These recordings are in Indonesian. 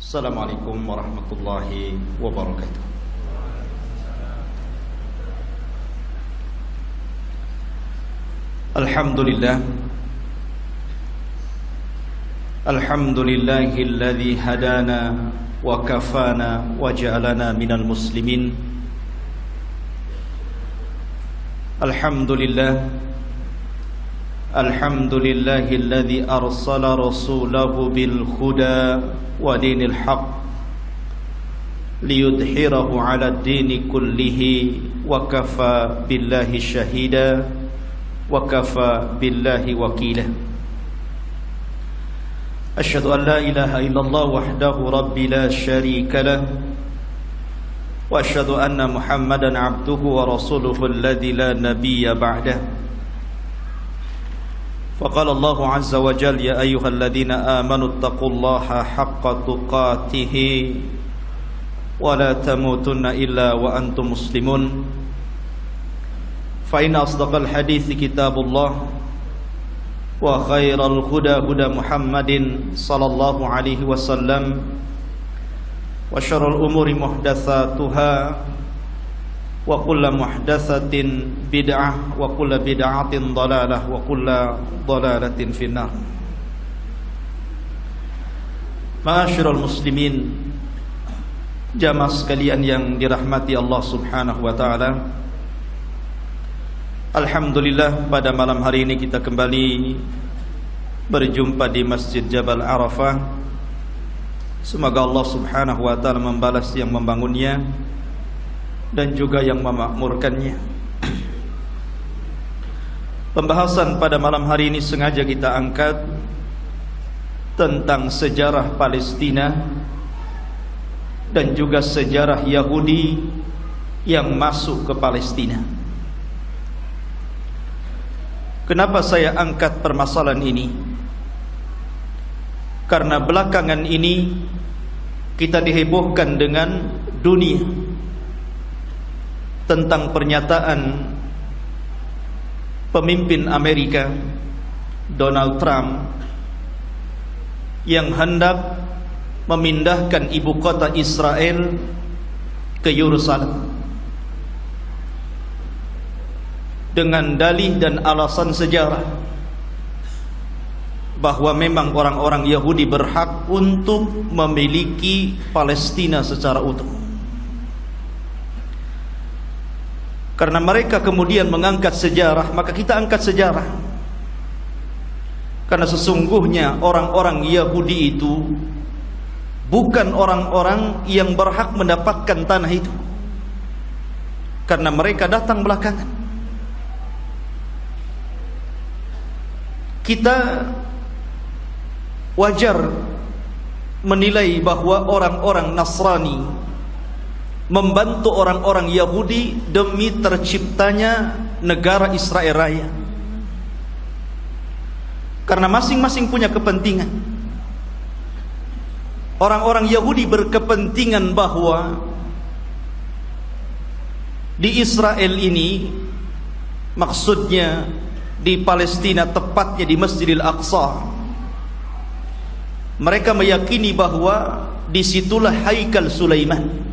Assalamualaikum warahmatullahi wabarakatuh. Alhamdulillah. Alhamdulillahilladzi hadana wa kafana wa ja'alana minal muslimin. Alhamdulillah. Alhamdulillahilladzi arsala rasulahu bil huda wa dinil haqq liyudhhirahu 'ala ad-dini kullihi wa kafa billahi shahida wa kafa billahi wakila. Asyhadu an la ilaha illallah wahdahu rabbi la syarika lah wa asyhadu anna Muhammadan 'abduhu wa rasuluhu alladzi la nabiyya ba'dahu. فقال الله عز وجل يا أيها الذين آمنوا اتقوا الله حق تقاته ولا تموتن إلا وأنتم مسلمون فإن أصدق الحديث كتاب الله وخير الهدى هدى محمد صلى الله عليه وسلم وشر الأمور محدثاتها وكل محدثة بدعة وكل بدعة ضلالة وكل ضلالة في النار. Ma'asyiral muslimin, jamaah sekalian yang dirahmati Allah Subhanahu wa taala. Alhamdulillah, pada malam hari ini kita kembali berjumpa di Masjid Jabal Arafah. Semoga Allah Subhanahu wa taala membalas yang membangunnya dan juga yang memakmurkannya. Pembahasan pada malam hari ini sengaja kita angkat tentang sejarah Palestina dan juga sejarah Yahudi yang masuk ke Palestina. Kenapa saya angkat permasalahan ini? Karena belakangan ini kita dihebohkan dengan dunia tentang pernyataan pemimpin Amerika Donald Trump yang hendak memindahkan ibu kota Israel ke Yerusalem dengan dalih dan alasan sejarah bahwa memang orang-orang Yahudi berhak untuk memiliki Palestina secara utuh. Karena mereka kemudian mengangkat sejarah, maka kita angkat sejarah. Karena sesungguhnya orang-orang Yahudi itu bukan orang-orang yang berhak mendapatkan tanah itu, karena mereka datang belakangan. Kita wajar menilai bahwa orang-orang Nasrani membantu orang-orang Yahudi demi terciptanya negara Israel Raya, karena masing-masing punya kepentingan. Orang-orang Yahudi berkepentingan bahwa di Israel ini, maksudnya di Palestina, tepatnya di Masjidil Aqsa, mereka meyakini bahwa disitulah Haikal Sulaiman.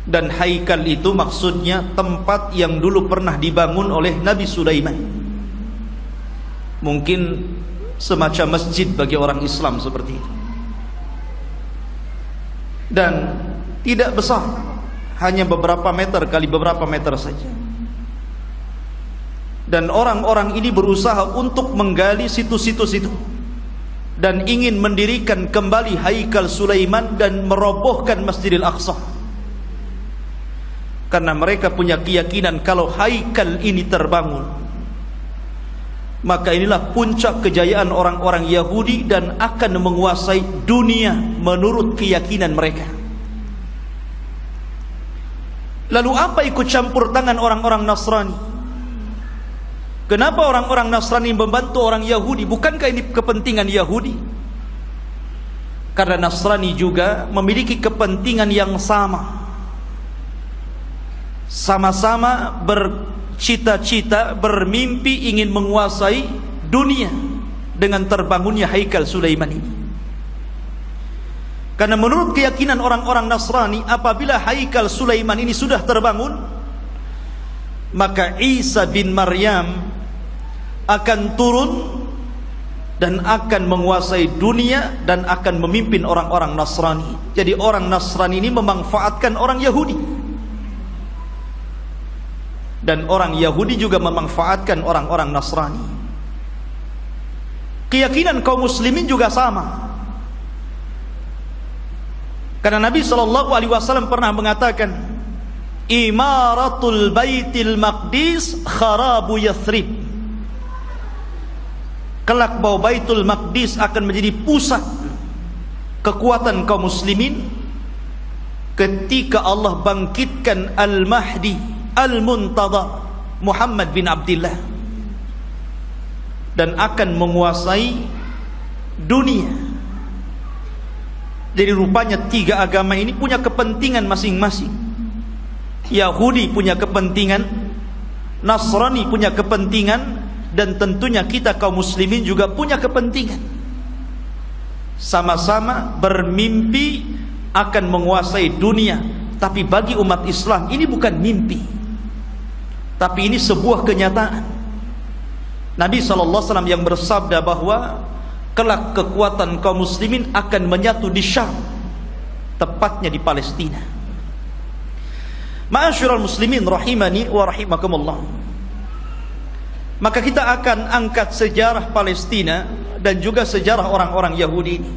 Dan haikal itu maksudnya tempat yang dulu pernah dibangun oleh Nabi Sulaiman. Mungkin semacam masjid bagi orang Islam seperti itu. Dan tidak besar, hanya beberapa meter kali beberapa meter saja. Dan orang-orang ini berusaha untuk menggali situs-situs itu dan ingin mendirikan kembali Haikal Sulaiman dan merobohkan Masjidil Aqsa. Karena mereka punya keyakinan kalau haikal ini terbangun, maka inilah puncak kejayaan orang-orang Yahudi dan akan menguasai dunia menurut keyakinan mereka. Lalu apa ikut campur tangan orang-orang Nasrani? Kenapa orang-orang Nasrani membantu orang Yahudi? Bukankah ini kepentingan Yahudi? Karena Nasrani juga memiliki kepentingan yang sama. Sama-sama bercita-cita, bermimpi ingin menguasai dunia dengan terbangunnya Haikal Sulaiman ini. Karena menurut keyakinan orang-orang Nasrani, apabila haikal Sulaiman ini sudah terbangun, maka Isa bin Maryam akan turun dan akan menguasai dunia dan akan memimpin orang-orang Nasrani. Jadi orang Nasrani ini memanfaatkan orang Yahudi, dan orang Yahudi juga memanfaatkan orang-orang Nasrani. Keyakinan kaum muslimin juga sama. Karena Nabi SAW pernah mengatakan, Imaratul Baitil Maqdis kharabu Yathrib. Kelak bahwa Baitul Maqdis akan menjadi pusat kekuatan kaum muslimin ketika Allah bangkitkan Al-Mahdi Al-Muntadhar Muhammad bin Abdullah, dan akan menguasai dunia. Jadi rupanya tiga agama ini punya kepentingan masing-masing. Yahudi punya kepentingan, Nasrani punya kepentingan, dan tentunya kita kaum muslimin juga punya kepentingan. Sama-sama bermimpi akan menguasai dunia. Tapi bagi umat Islam ini bukan mimpi, tapi ini sebuah kenyataan. Nabi SAW yang bersabda bahwa kelak kekuatan kaum muslimin akan menyatu di Syam, tepatnya di Palestina. Ma'asyiral muslimin rahimani wa rahimakumullah. Maka kita akan angkat sejarah Palestina dan juga sejarah orang-orang Yahudi ini.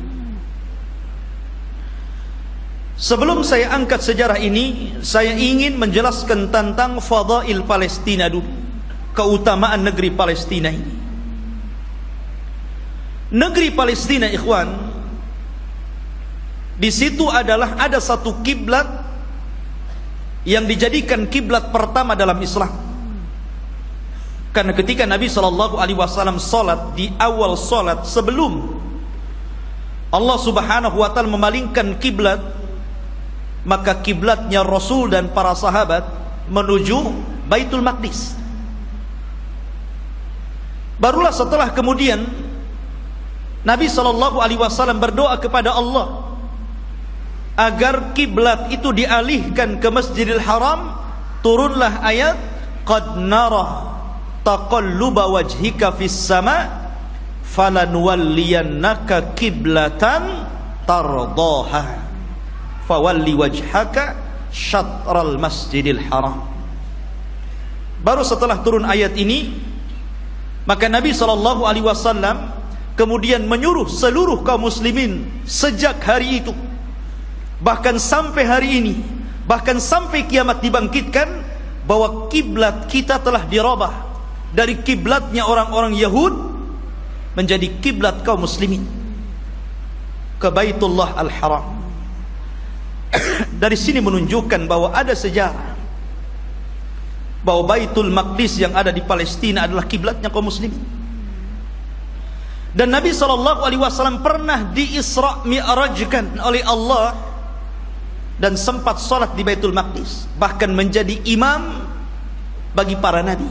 Sebelum saya angkat sejarah ini, saya ingin menjelaskan tentang fadail Palestina dulu, keutamaan negeri Palestina ini. Negeri Palestina, ikhwan, di situ adalah ada satu kiblat yang dijadikan kiblat pertama dalam Islam. Karena ketika Nabi SAW salat, di awal salat sebelum Allah Subhanahu wa taala memalingkan kiblat, maka kiblatnya Rasul dan para sahabat menuju Baitul Maqdis. Barulah setelah kemudian Nabi SAW berdoa kepada Allah agar kiblat itu dialihkan ke Masjidil Haram. Turunlah ayat, qad nara taqalluba wajhika fis sama falanuwalliyannaka kiblatan tardaha fawalli wajhaka syatral Masjidil Haram. Baru setelah turun ayat ini, maka Nabi SAW kemudian menyuruh seluruh kaum muslimin sejak hari itu, bahkan sampai hari ini, bahkan sampai kiamat dibangkitkan, bahwa kiblat kita telah dirubah dari kiblatnya orang-orang Yahud menjadi kiblat kaum muslimin ke Baitullah Al-Haram. Dari sini menunjukkan bahwa ada sejarah bahwa Baitul Maqdis yang ada di Palestina adalah kiblatnya kaum muslimin. Dan Nabi SAW pernah di-Isra' Mi'rajkan oleh Allah dan sempat sholat di Baitul Maqdis, bahkan menjadi imam bagi para nabi.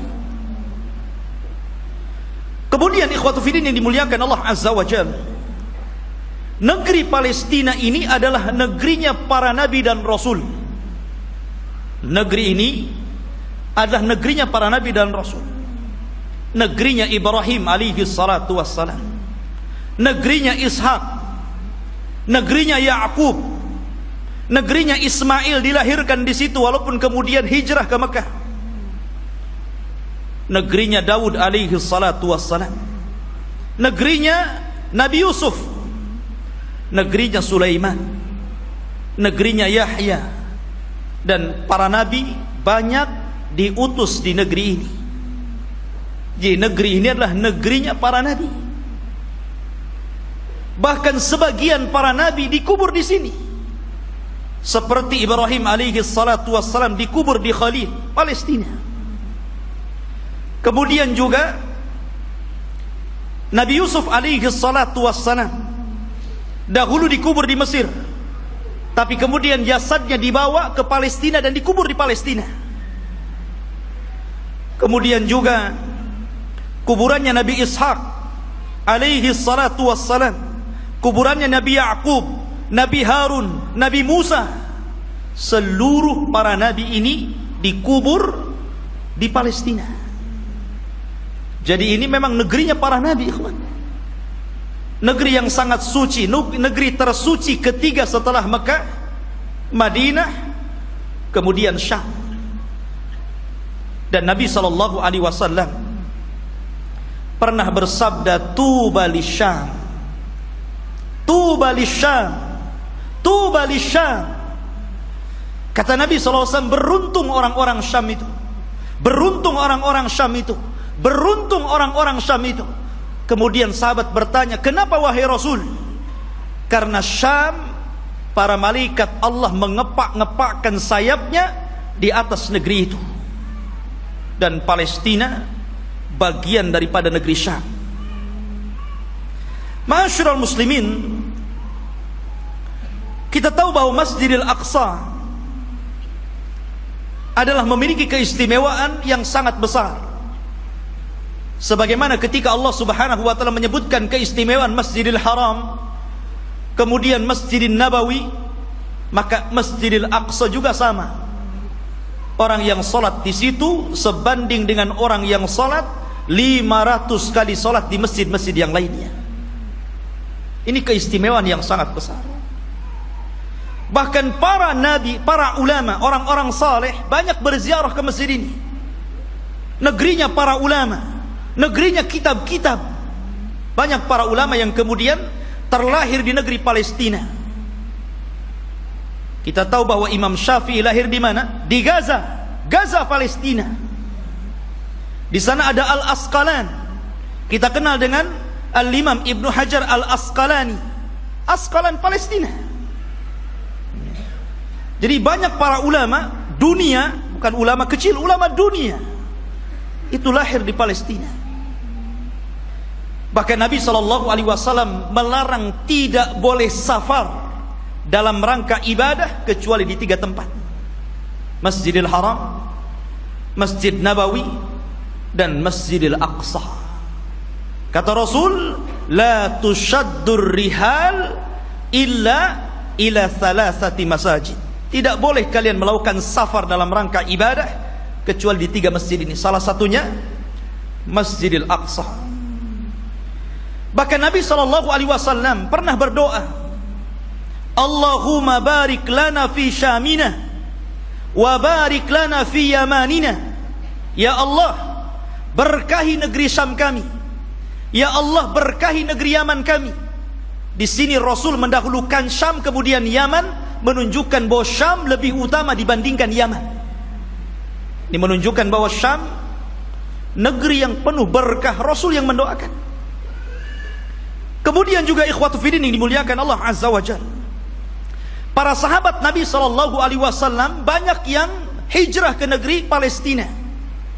Kemudian ikhwatu fillah yang dimuliakan Allah Azza wa Jalla, negeri Palestina ini adalah negerinya para nabi dan rasul. Negeri ini adalah negerinya para nabi dan rasul. Negerinya Ibrahim alaihi salatu wassalam, negerinya Ishak, negerinya Ya'qub, negerinya Ismail dilahirkan di situ walaupun kemudian hijrah ke Mekah. Negerinya Daud alaihi salatu wassalam, negerinya Nabi Yusuf, negerinya Sulaiman, negerinya Yahya, dan para nabi banyak diutus di negeri ini. Jadi negeri ini adalah negerinya para nabi. Bahkan sebagian para nabi dikubur di sini. Seperti Ibrahim alaihi salatu wassalam dikubur di Khalil, Palestina. Kemudian juga Nabi Yusuf alaihi salatu wassalam dahulu dikubur di Mesir, tapi kemudian jasadnya dibawa ke Palestina dan dikubur di Palestina. Kemudian juga kuburannya Nabi Ishak alaihi salatu wassalam, kuburannya Nabi Ya'qub Nabi Harun, Nabi Musa, seluruh para nabi ini dikubur di Palestina. Jadi ini memang negerinya para nabi, ikhwan. Negeri yang sangat suci, negeri tersuci ketiga setelah Mekah, Madinah, kemudian Syam. Dan Nabi SAW pernah bersabda, tuba lisyam, tuba lisyam, tuba lisyam. Kata Nabi SAW, beruntung orang-orang Syam itu, beruntung orang-orang Syam itu, beruntung orang-orang Syam itu. Kemudian sahabat bertanya, kenapa wahai Rasul? Karena Syam, para malaikat Allah mengepak-ngepakkan sayapnya di atas negeri itu. Dan Palestina bagian daripada negeri Syam. Ma'asyiral muslimin, kita tahu bahwa Masjidil Aqsa adalah memiliki keistimewaan yang sangat besar. Sebagaimana ketika Allah Subhanahu wa taala menyebutkan keistimewaan Masjidil Haram, kemudian Masjidil Nabawi, maka Masjidil Aqsa juga sama. Orang yang salat di situ sebanding dengan orang yang salat 500 kali salat di masjid-masjid yang lainnya. Ini keistimewaan yang sangat besar. Bahkan para nabi, para ulama, orang-orang saleh banyak berziarah ke masjid ini. Negerinya para ulama, negerinya kitab-kitab. Banyak para ulama yang kemudian terlahir di negeri Palestina. Kita tahu bahwa Imam Syafi'i lahir di mana? Di Gaza, Gaza Palestina. Di sana ada Al-Asqalan. Kita kenal dengan Al-Imam Ibnu Hajar Al-Asqalani. Asqalan Palestina. Jadi banyak para ulama dunia, bukan ulama kecil, ulama dunia, itu lahir di Palestina. Bahkan Nabi SAW melarang tidak boleh safar dalam rangka ibadah kecuali di 3 tempat: Masjidil Haram, Masjid Nabawi, dan Masjidil Aqsa. Kata Rasul, la tushaddur rihal illa ila 3 masajid. Tidak boleh kalian melakukan safar dalam rangka ibadah kecuali di 3 masjid ini. Salah satunya Masjidil Aqsa. Bahkan Nabi SAW pernah berdoa, Allahumma barik lana fi syamina wa barik lana fi yamanina. Ya Allah, berkahi negeri Syam kami. Ya Allah, berkahi negeri Yaman kami. Di sini Rasul mendahulukan Syam kemudian Yaman, menunjukkan bahwa Syam lebih utama dibandingkan Yaman. Ini menunjukkan bahwa Syam negeri yang penuh berkah, Rasul yang mendoakan. Kemudian juga ikhwatu fiddin yang dimuliakan Allah Azza wa Jalla, para sahabat Nabi SAW banyak yang hijrah ke negeri Palestina,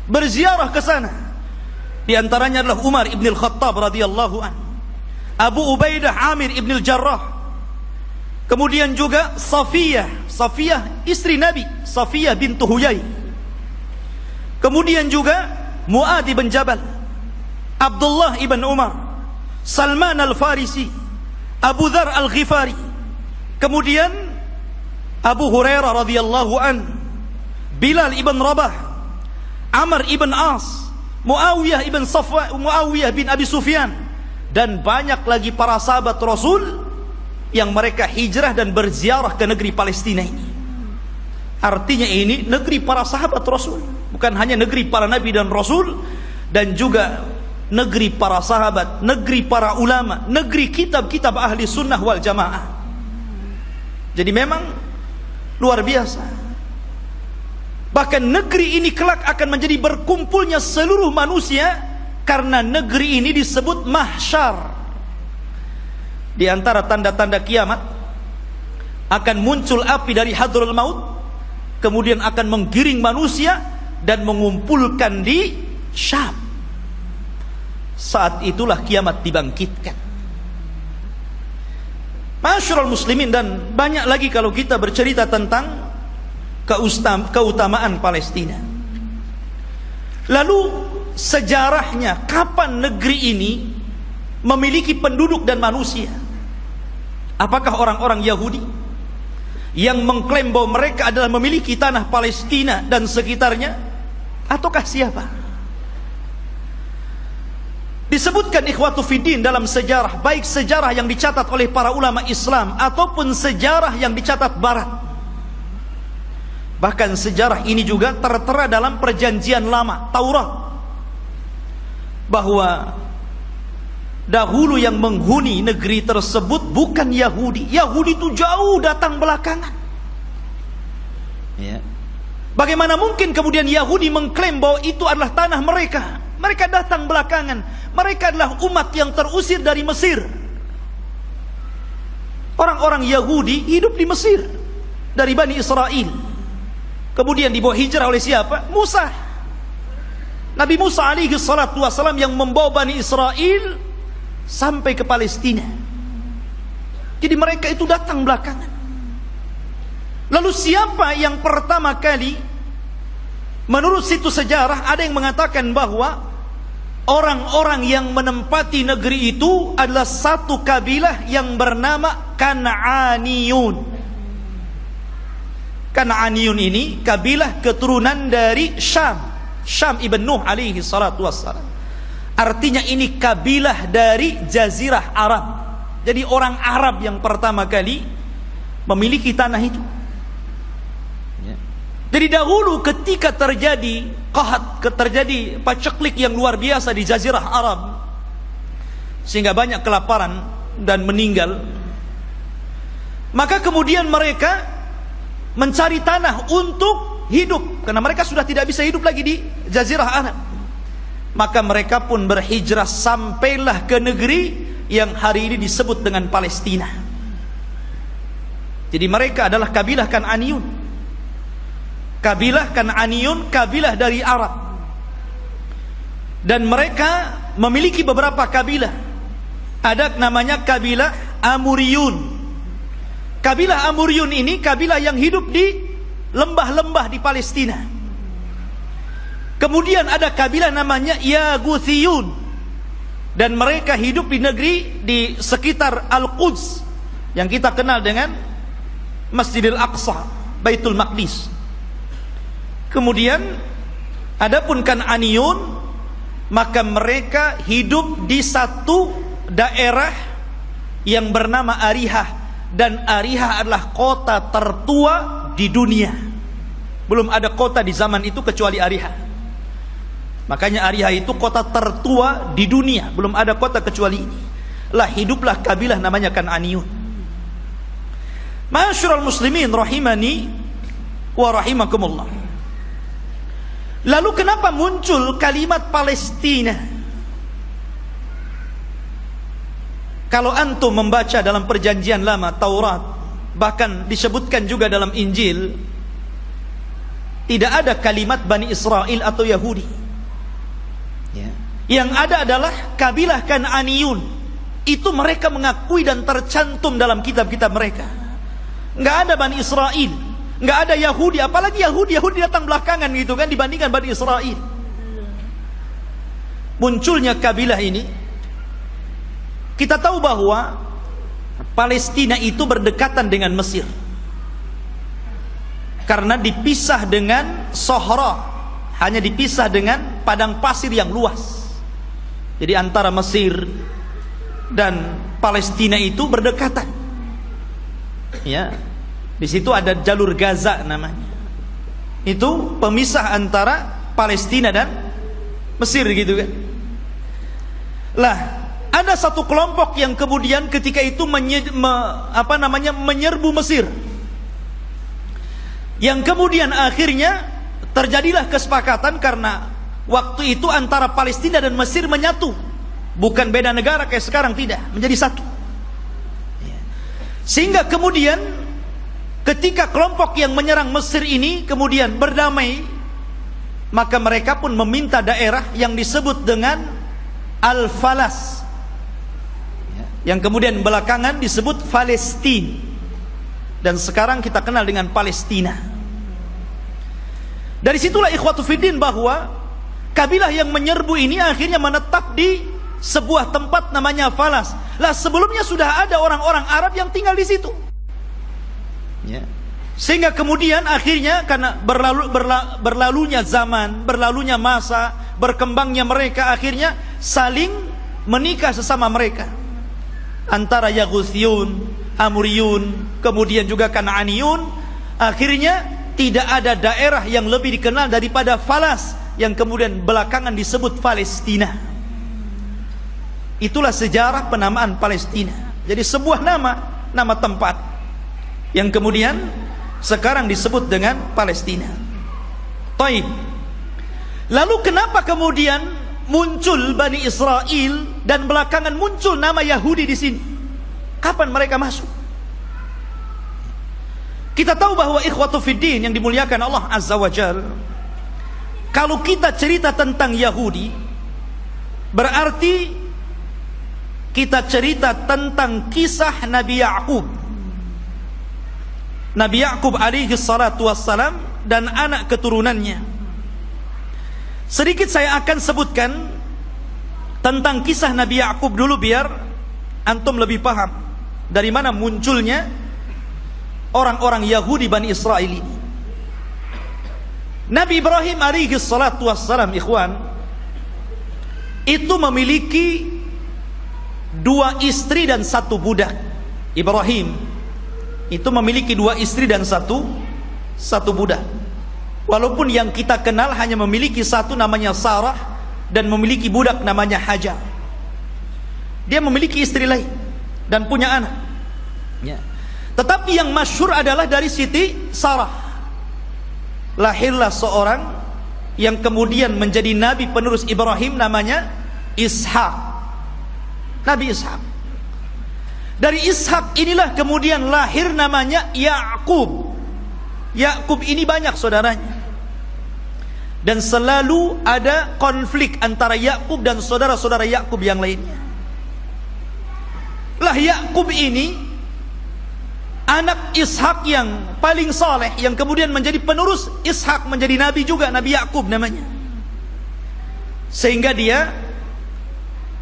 berziarah ke sana. Di antaranya adalah Umar ibn al-Khattab radhiyallahu an, Abu Ubaidah Amir ibn al-Jarrah, kemudian juga Safiyah istri Nabi, Safiyah bintu Huyai, kemudian juga Mu'adh ibn Jabal, Abdullah ibn Umar, Salman al-Farisi, Abu Dhar al-Ghifari, kemudian Abu Hurairah radhiyallahu an, Bilal ibn Rabah, Amr ibn As, Muawiyah ibn Safwan, Muawiyah bin Abi Sufyan, dan banyak lagi para sahabat Rasul yang mereka hijrah dan berziarah ke negeri Palestina ini. Artinya ini negeri para sahabat Rasul, bukan hanya negeri para nabi dan rasul, dan juga negeri para sahabat, negeri para ulama, negeri kitab-kitab ahli sunnah wal jamaah. Jadi memang luar biasa. Bahkan negeri ini kelak akan menjadi berkumpulnya seluruh manusia, karena negeri ini disebut mahsyar. Di antara tanda-tanda kiamat, akan muncul api dari Hadrul Maut, kemudian akan menggiring manusia dan mengumpulkan di Syam. Saat itulah kiamat dibangkitkan. Masyarul muslimin, dan banyak lagi kalau kita bercerita tentang keutamaan Palestina. Lalu sejarahnya, kapan negeri ini memiliki penduduk dan manusia? Apakah orang-orang Yahudi yang mengklaim bahwa mereka adalah memiliki tanah Palestina dan sekitarnya, ataukah siapa? Disebutkan ikhwatu fiddin dalam sejarah, baik sejarah yang dicatat oleh para ulama Islam ataupun sejarah yang dicatat Barat. Bahkan sejarah ini juga tertera dalam perjanjian lama Taurat, bahwa dahulu yang menghuni negeri tersebut bukan Yahudi. Yahudi itu jauh datang belakangan. Ya. Bagaimana mungkin kemudian Yahudi mengklaim bahwa itu adalah tanah mereka? Mereka datang belakangan. Mereka adalah umat yang terusir dari Mesir. Orang-orang Yahudi hidup di Mesir dari Bani Israel. Kemudian dibawa hijrah oleh siapa? Musa. Nabi Musa alaihi salatu wassalam yang membawa Bani Israel sampai ke Palestina. Jadi mereka itu datang belakangan. Lalu siapa yang pertama kali? Menurut situs sejarah ada yang mengatakan bahwa orang-orang yang menempati negeri itu adalah satu kabilah yang bernama Kan'aniyun. Kan'aniyun ini kabilah keturunan dari Syam ibn Nuh alaihi salatu wassalam. Artinya ini kabilah dari Jazirah Arab. Jadi orang Arab yang pertama kali memiliki tanah itu. Jadi dahulu ketika terjadi qahat, terjadi paceklik yang luar biasa di Jazirah Arab, sehingga banyak kelaparan dan meninggal, maka kemudian mereka mencari tanah untuk hidup, karena mereka sudah tidak bisa hidup lagi di Jazirah Arab. Maka mereka pun berhijrah sampailah ke negeri yang hari ini disebut dengan Palestina. Jadi mereka adalah kabilah Kan'aniyun. Kabilah Kan'aniyun, kabilah dari Arab. Dan mereka memiliki beberapa kabilah. Ada namanya kabilah Amuriyun. Kabilah Amuriyun ini kabilah yang hidup di lembah-lembah di Palestina. Kemudian ada kabilah namanya Yaguthiyun, dan mereka hidup di negeri di sekitar Al-Quds yang kita kenal dengan Masjidil Aqsa, Baitul Maqdis. Kemudian adapun Kan'aniyun, maka mereka hidup di satu daerah yang bernama Arihah, dan Arihah adalah kota tertua di dunia. Belum ada kota di zaman itu kecuali Arihah. Makanya Arihah itu kota tertua di dunia, belum ada kota kecuali ini. Lah hiduplah kabilah namanya Kan'aniyun. Ma'asyiral muslimin rahimani wa rahimakumullah. Lalu kenapa muncul kalimat Palestina? Kalau antum membaca dalam perjanjian lama Taurat, bahkan disebutkan juga dalam Injil, tidak ada kalimat Bani Israel atau Yahudi. Yang ada adalah kabilah Kan'aniyun. Itu mereka mengakui dan tercantum dalam kitab-kitab mereka. Nggak ada Bani Israel, nggak ada Yahudi, apalagi Yahudi datang belakangan gitu kan dibandingkan Bani Israel. Munculnya kabilah ini, kita tahu bahwa Palestina itu berdekatan dengan Mesir, karena dipisah dengan Sohra, hanya dipisah dengan padang pasir yang luas. Jadi antara Mesir dan Palestina itu berdekatan. Ya. Di situ ada jalur Gaza namanya. Itu pemisah antara Palestina dan Mesir gitu kan. Lah, ada satu kelompok yang kemudian ketika itu menyerbu Mesir. Yang kemudian akhirnya terjadilah kesepakatan, karena waktu itu antara Palestina dan Mesir menyatu. Bukan beda negara kayak sekarang, tidak, menjadi satu. Sehingga kemudian ketika kelompok yang menyerang Mesir ini kemudian berdamai, maka mereka pun meminta daerah yang disebut dengan Al-Falas, yang kemudian belakangan disebut Palestina, dan sekarang kita kenal dengan Palestina. Dari situlah ikhwatu fiddin bahwa kabilah yang menyerbu ini akhirnya menetap di sebuah tempat namanya Falas. Lah sebelumnya sudah ada orang-orang Arab yang tinggal di situ. Ya. Sehingga kemudian akhirnya karena berlalunya zaman, berlalunya masa, berkembangnya mereka, akhirnya saling menikah sesama mereka. Antara Yaghuthiyun, Amuriyun, kemudian juga Kan'aniyun. Akhirnya tidak ada daerah yang lebih dikenal daripada Falas, yang kemudian belakangan disebut Palestina. Itulah sejarah penamaan Palestina. Jadi sebuah nama tempat yang kemudian sekarang disebut dengan Palestina. Taib. Lalu kenapa kemudian muncul Bani Israel dan belakangan muncul nama Yahudi di sini? Kapan mereka masuk? Kita tahu bahwa ikhwatu fiddin yang dimuliakan Allah Azza wa Jal, kalau kita cerita tentang Yahudi, berarti kita cerita tentang kisah Nabi Ya'qub. Nabi Ya'qub alaihi salatu wassalam dan anak keturunannya. Sedikit saya akan sebutkan tentang kisah Nabi Ya'qub dulu biar antum lebih paham dari mana munculnya orang-orang Yahudi Bani Israel ini. Nabi Ibrahim alaihi salatu wassalam, ikhwan, itu memiliki 2 istri dan 1 budak. Ibrahim itu memiliki 2 istri dan 1 budak. Walaupun yang kita kenal hanya memiliki 1 namanya Sarah dan memiliki budak namanya Hajar. Dia memiliki istri lain dan punya anak. Ya. Tetapi yang masyhur adalah dari Siti Sarah. Lahirlah seorang yang kemudian menjadi nabi penerus Ibrahim, namanya Ishak. Nabi Ishak. Dari Ishak inilah kemudian lahir namanya Ya'qub. Ya'qub ini banyak saudaranya, dan selalu ada konflik antara Ya'qub dan saudara-saudara Ya'qub yang lainnya. Lah Ya'qub ini anak Ishak yang paling saleh, yang kemudian menjadi penerus Ishak, menjadi nabi juga, Nabi Ya'qub namanya. Sehingga dia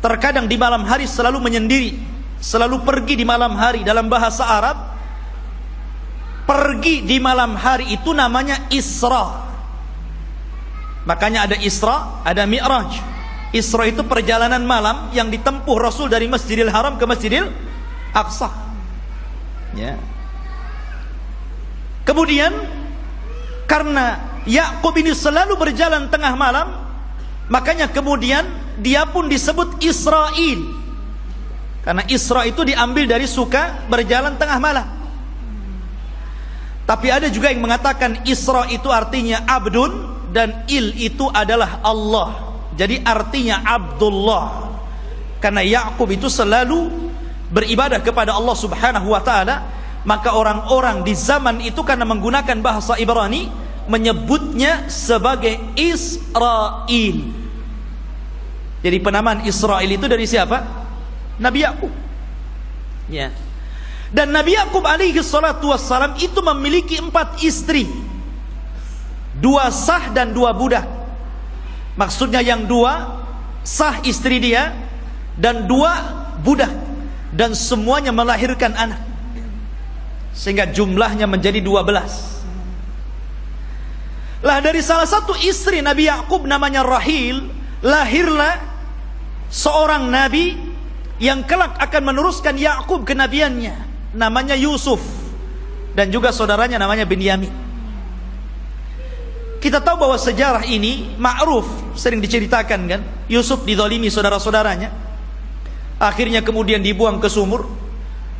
terkadang di malam hari selalu menyendiri, selalu pergi di malam hari. Dalam bahasa Arab, pergi di malam hari itu namanya Isra. Makanya ada Isra, ada Mi'raj. Isra itu perjalanan malam yang ditempuh Rasul dari Masjidil Haram ke Masjidil Aqsa. Ya. Kemudian karena Ya'qub ini selalu berjalan tengah malam, makanya kemudian dia pun disebut Israel. Karena Isra itu diambil dari suka berjalan tengah malam. Tapi ada juga yang mengatakan Isra itu artinya abdun dan il itu adalah Allah. Jadi artinya Abdullah. Karena Ya'qub itu selalu beribadah kepada Allah Subhanahu wa taala, maka orang-orang di zaman itu karena menggunakan bahasa Ibrani menyebutnya sebagai Israel. Jadi penamaan Israel itu dari siapa? Nabi Ya'qub. Ya. Dan Nabi Ya'qub alaihi salatu wassalam itu memiliki 4 istri, 2 sah dan 2 budak. Maksudnya yang 2 sah istri dia dan 2 budak, dan semuanya melahirkan anak, sehingga jumlahnya menjadi 12. Lah dari salah satu istri Nabi Ya'qub namanya Rahil, lahirlah seorang nabi yang kelak akan meneruskan Ya'qub kenabiannya, namanya Yusuf, dan juga saudaranya namanya Binyamin. Kita tahu bahwa sejarah ini ma'ruf, sering diceritakan kan. Yusuf dizalimi saudara-saudaranya, akhirnya kemudian dibuang ke sumur,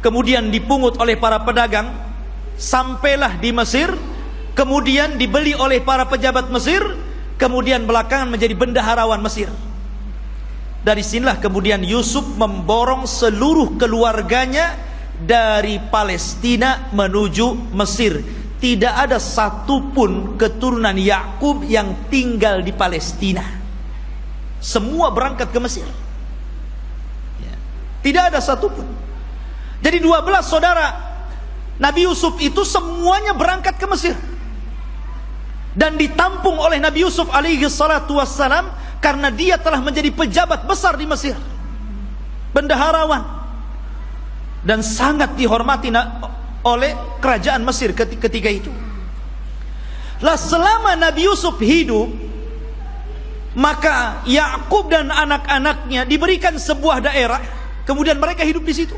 kemudian dipungut oleh para pedagang, sampailah di Mesir, kemudian dibeli oleh para pejabat Mesir, kemudian belakangan menjadi bendaharawan Mesir. Dari sinilah kemudian Yusuf memborong seluruh keluarganya dari Palestina menuju Mesir. Tidak ada satupun keturunan Ya'qub yang tinggal di Palestina. Semua berangkat ke Mesir. Tidak ada satupun. Jadi 12 saudara Nabi Yusuf itu semuanya berangkat ke Mesir, dan ditampung oleh Nabi Yusuf alaihi salatu wassalam karena dia telah menjadi pejabat besar di Mesir. bendaharawan, dan sangat dihormati oleh kerajaan Mesir ketika itu. Lah selama Nabi Yusuf hidup, maka Yakub dan anak-anaknya diberikan sebuah daerah, kemudian mereka hidup di situ.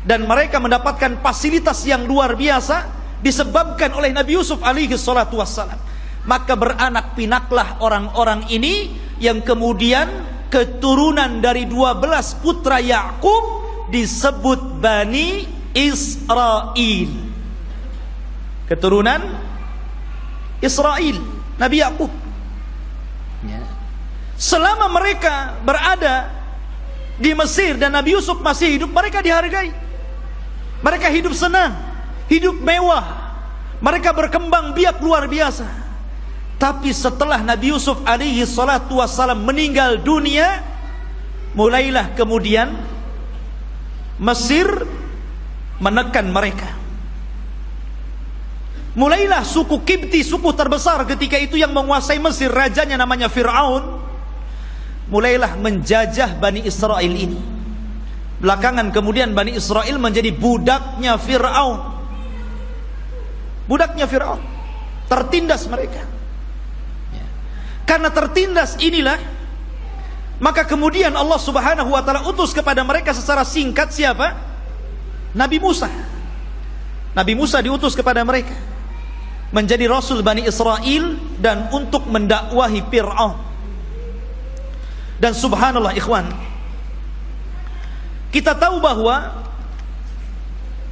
Dan mereka mendapatkan fasilitas yang luar biasa disebabkan oleh Nabi Yusuf alaihi salatu wassalam. Maka beranak pinaklah orang-orang ini yang kemudian keturunan dari 12 putra Yakub disebut Bani Israel. Keturunan Israel, Nabi Yakub. Selama mereka berada di Mesir dan Nabi Yusuf masih hidup, mereka dihargai. Mereka hidup senang, hidup mewah, mereka berkembang biak luar biasa. Tapi setelah Nabi Yusuf alaihi salatu wassalam meninggal dunia, mulailah kemudian Mesir menekan mereka. Mulailah suku Kipti, suku terbesar ketika itu yang menguasai Mesir, rajanya namanya Fir'aun, mulailah menjajah Bani Israel ini. Belakangan kemudian Bani Israel menjadi budaknya Fir'aun. Budaknya Fir'aun. Tertindas mereka. Karena tertindas inilah, maka kemudian Allah subhanahu wa ta'ala utus kepada mereka secara singkat siapa? Nabi Musa. Nabi Musa diutus kepada mereka menjadi Rasul Bani Israel dan untuk mendakwahi Fir'aun. Dan subhanallah ikhwan, kita tahu bahwa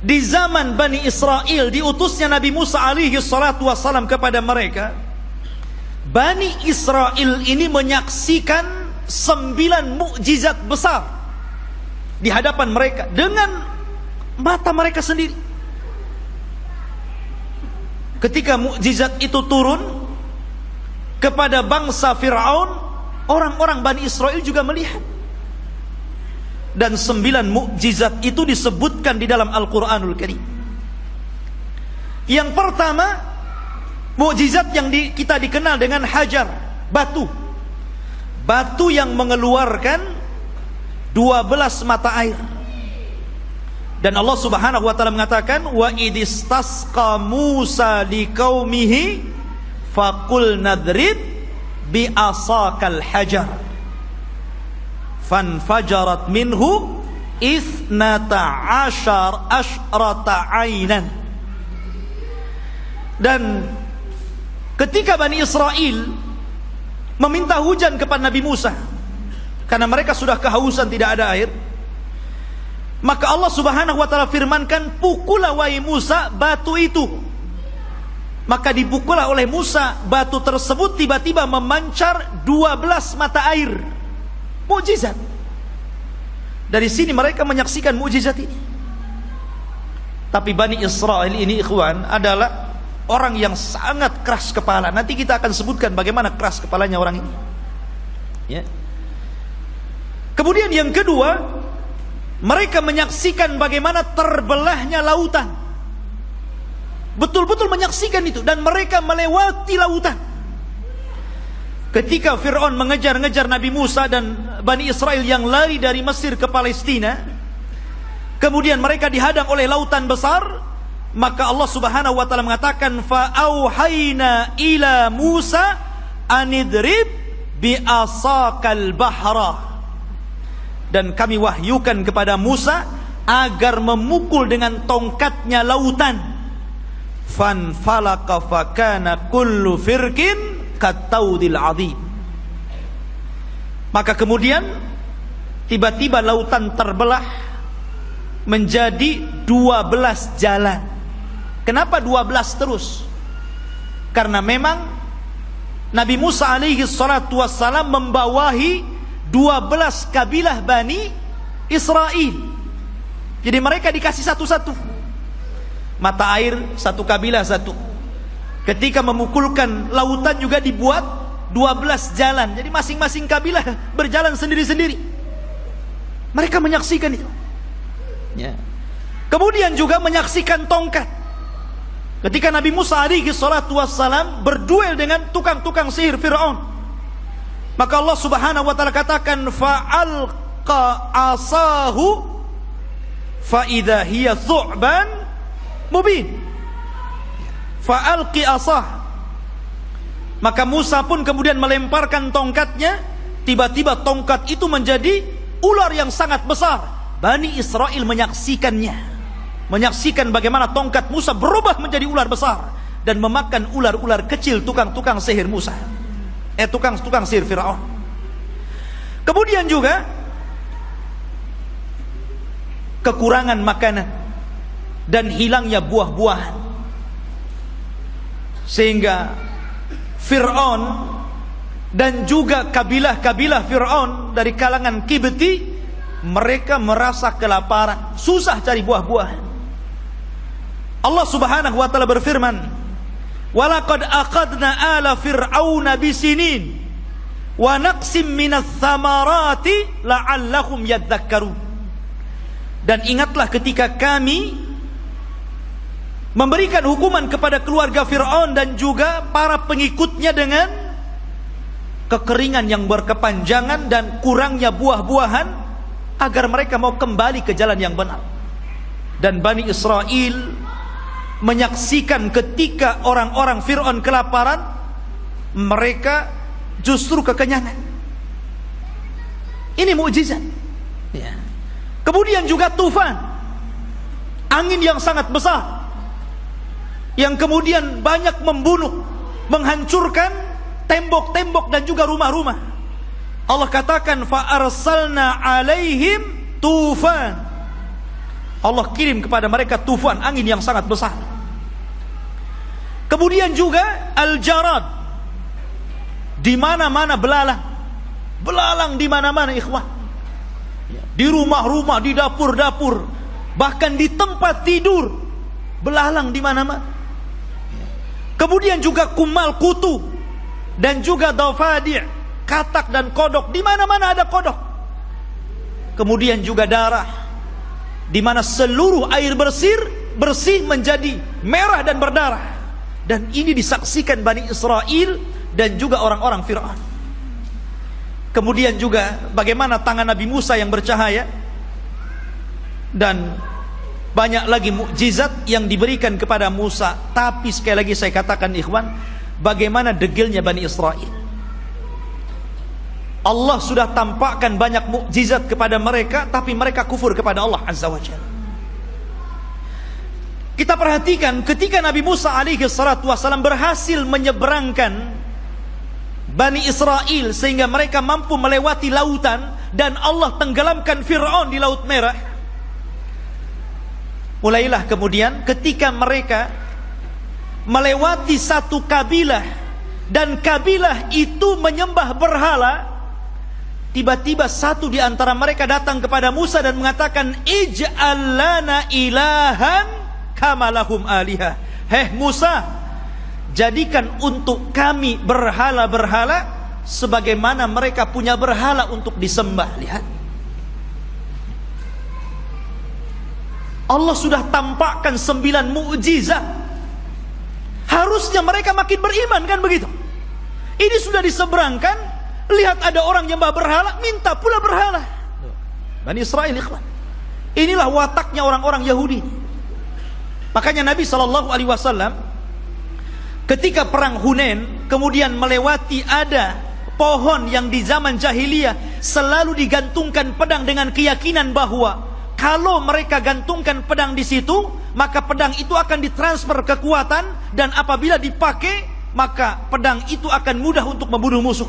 di zaman Bani Israel diutusnya Nabi Musa alaihi salatu wassalam kepada mereka, Bani Israel ini menyaksikan 9 mukjizat besar di hadapan mereka dengan mata mereka sendiri. Ketika mukjizat itu turun kepada bangsa Fir'aun, orang-orang Bani Israel juga melihat. Dan 9 mukjizat itu disebutkan di dalam Al-Quranul Karim. Yang pertama, mukjizat yang kita dikenal dengan hajar, batu. Batu yang mengeluarkan 12 mata air. Dan Allah subhanahu wa ta'ala mengatakan, wa idistasqa Musa liqaumihi faqul nadrib bi'asakal hajar fanfajarat minhu ithnata asyrata ainan. Dan ketika Bani Israel meminta hujan kepada Nabi Musa karena mereka sudah kehausan, tidak ada air, maka Allah subhanahu wa ta'ala firmankan, pukullah wahai Musa batu itu. Maka dipukullah oleh Musa batu tersebut, tiba-tiba memancar 12 mata air. Mukjizat. Dari sini mereka menyaksikan mukjizat ini. Tapi Bani Israel ini ikhwan adalah orang yang sangat keras kepala. Nanti kita akan sebutkan bagaimana keras kepalanya orang ini. Ya. Kemudian yang kedua, mereka menyaksikan bagaimana terbelahnya lautan. Betul-betul menyaksikan itu, dan mereka melewati lautan. Ketika Fir'aun mengejar-ngejar Nabi Musa dan Bani Israel yang lari dari Mesir ke Palestina, kemudian mereka dihadang oleh lautan besar, maka Allah subhanahu wa ta'ala mengatakan, fa'auhayna ila Musa anidrib bi'asakal bahra. Dan kami wahyukan kepada Musa agar memukul dengan tongkatnya lautan. Fanfalaka fakana kullu firkin kataudil azim. Maka kemudian tiba-tiba lautan terbelah menjadi 12 jalan. Kenapa 12 terus? Karena memang Nabi Musa alaihi salatu wassalam membawahi 12 kabilah Bani Israel. Jadi mereka dikasih satu-satu mata air, satu kabilah satu. Ketika memukulkan lautan juga dibuat 12 jalan. Jadi masing-masing kabilah berjalan sendiri-sendiri. Mereka menyaksikan itu. Ya. Kemudian juga menyaksikan tongkat. Ketika Nabi Musa alaihi salatu wassalam berduel dengan tukang-tukang sihir Fir'aun, maka Allah subhanahu wa ta'ala katakan, fa'alqa alqa asahu fa idza hiya thu'ban mubin. Fa alqi asah. Maka Musa pun kemudian melemparkan tongkatnya, tiba-tiba tongkat itu menjadi ular yang sangat besar. Bani Israel menyaksikannya, menyaksikan bagaimana tongkat Musa berubah menjadi ular besar dan memakan ular-ular kecil tukang-tukang sihir Musa, tukang-tukang sihir Firaun. Kemudian juga kekurangan makanan dan hilangnya buah-buahan, sehingga Fir'aun dan juga kabilah-kabilah Fir'aun dari kalangan Kibti, mereka merasa kelaparan, susah cari buah-buahan. Allah Subhanahu wa taala berfirman, "Walaqad aqadna ala fir'auna bisinin wa naqsim minas thamarati la'allahum yadhakkarun." Dan ingatlah ketika kami memberikan hukuman kepada keluarga Fir'aun dan juga para pengikutnya dengan kekeringan yang berkepanjangan dan kurangnya buah-buahan, agar mereka mau kembali ke jalan yang benar. Dan Bani Israel menyaksikan ketika orang-orang Fir'aun kelaparan, mereka justru kekenyangan. Ini mukjizat ya. Kemudian juga tufan, angin yang sangat besar, yang kemudian banyak membunuh, menghancurkan tembok-tembok dan juga rumah-rumah. Allah katakan fa arsalna alaihim tufan. Allah kirim kepada mereka tufan, angin yang sangat besar. Kemudian juga al-jarad, di mana-mana belalang. Belalang di mana-mana ikhwah. Di rumah-rumah, di dapur-dapur, bahkan di tempat tidur, belalang di mana-mana. Kemudian juga kumal kutu dan juga dafadi', katak dan kodok, di mana-mana ada kodok. Kemudian juga darah, di mana seluruh air bersih menjadi merah dan berdarah. Dan ini disaksikan Bani Israel dan juga orang-orang Fir'aun. Kemudian juga bagaimana tangan Nabi Musa yang bercahaya, dan banyak lagi mukjizat yang diberikan kepada Musa. Tapi sekali lagi saya katakan ikhwan, bagaimana degilnya Bani Israel. Allah sudah tampakkan banyak mukjizat kepada mereka, tapi mereka kufur kepada Allah Azza wa Jalla. Kita perhatikan ketika Nabi Musa alaihi salatu wasallam berhasil menyeberangkan Bani Israel sehingga mereka mampu melewati lautan, dan Allah tenggelamkan Fir'aun di Laut Merah. Mulailah kemudian ketika mereka melewati satu kabilah, dan kabilah itu menyembah berhala, tiba-tiba satu di antara mereka datang kepada Musa dan mengatakan, ij'al lana ilahan kama lahum alihah. Heh Musa, jadikan untuk kami berhala-berhala sebagaimana mereka punya berhala untuk disembah. Lihat, Allah sudah tampakkan 9 mukjizat. Harusnya mereka makin beriman, kan begitu? Ini sudah diseberangkan. Lihat ada orang nyembah berhala, minta pula berhala. Bani Israel ikhwan. Inilah wataknya orang-orang Yahudi. Makanya Nabi SAW ketika perang Hunain kemudian melewati ada pohon yang di zaman jahiliyah selalu digantungkan pedang dengan keyakinan bahwa kalau mereka gantungkan pedang di situ, maka pedang itu akan ditransfer kekuatan, dan apabila dipakai maka pedang itu akan mudah untuk membunuh musuh.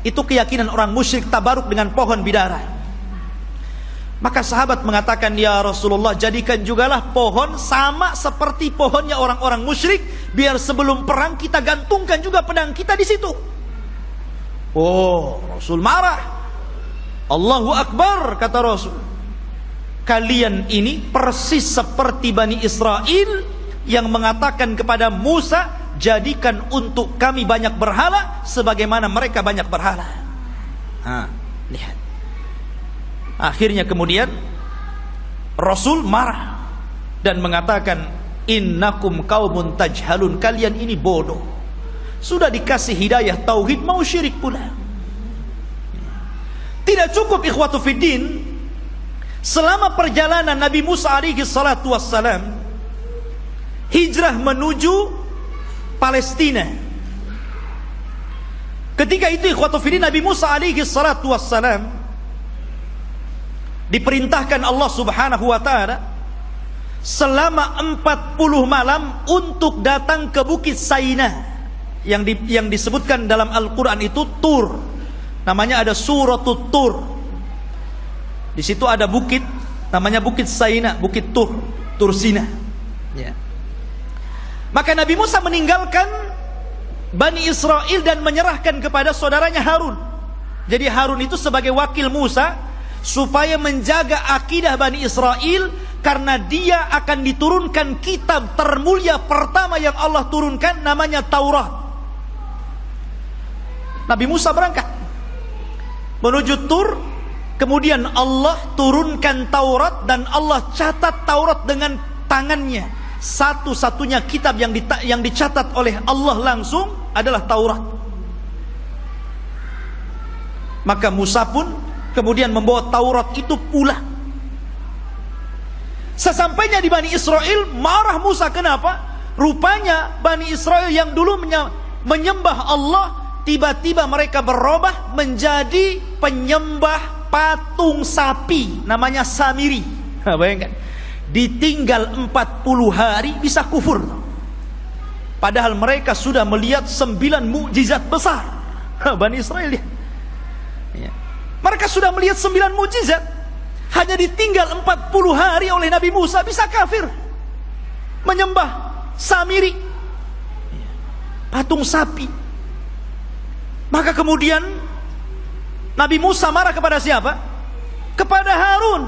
Itu keyakinan orang musyrik tabaruk dengan pohon bidara. Maka sahabat mengatakan, ya Rasulullah, jadikan jugalah pohon sama seperti pohonnya orang-orang musyrik, biar sebelum perang kita gantungkan juga pedang kita di situ. Oh, Rasul marah. Allahu Akbar, kata Rasul. Kalian ini persis seperti Bani Israel yang mengatakan kepada Musa, jadikan untuk kami banyak berhala sebagaimana mereka banyak berhala. Lihat. Akhirnya kemudian Rasul marah dan mengatakan, innakum qaumun tajhalun, kalian ini bodoh. Sudah dikasih hidayah tauhid mau syirik pula. Tidak cukup ikhwatu fiddin, selama perjalanan Nabi Musa alaihi salatu wassalam hijrah menuju Palestina. Ketika itu ikhwatu fiddin, Nabi Musa alaihi salatu wassalam diperintahkan Allah subhanahu wa ta'ala selama 40 malam untuk datang ke Bukit Saina yang disebutkan dalam Al-Quran itu Tur. Namanya ada Suratul Tur. Di situ ada bukit namanya Bukit Saina, Bukit Tur, Tur Sina. Ya. Maka Nabi Musa meninggalkan Bani Israel dan menyerahkan kepada saudaranya Harun. Jadi Harun itu sebagai wakil Musa supaya menjaga akidah Bani Israel, karena dia akan diturunkan kitab termulia pertama yang Allah turunkan, namanya Taurat. Nabi Musa berangkat menuju Tur, kemudian Allah turunkan Taurat dan Allah catat Taurat dengan tangannya. Satu-satunya kitab yang dicatat oleh Allah langsung adalah Taurat. Maka Musa pun kemudian membawa Taurat itu pulang. Sesampainya di Bani Israel, marah Musa. Kenapa? Rupanya Bani Israel yang dulu menyembah Allah, tiba-tiba mereka berubah menjadi penyembah patung sapi, namanya Samiri. Bayangkan, ditinggal 40 hari bisa kufur. Padahal mereka sudah melihat 9 mukjizat besar. Bani Israel ya. Mereka sudah melihat 9 mukjizat. Hanya ditinggal 40 hari oleh Nabi Musa bisa kafir, menyembah Samiri, patung sapi. Maka kemudian Nabi Musa marah kepada siapa? Kepada Harun.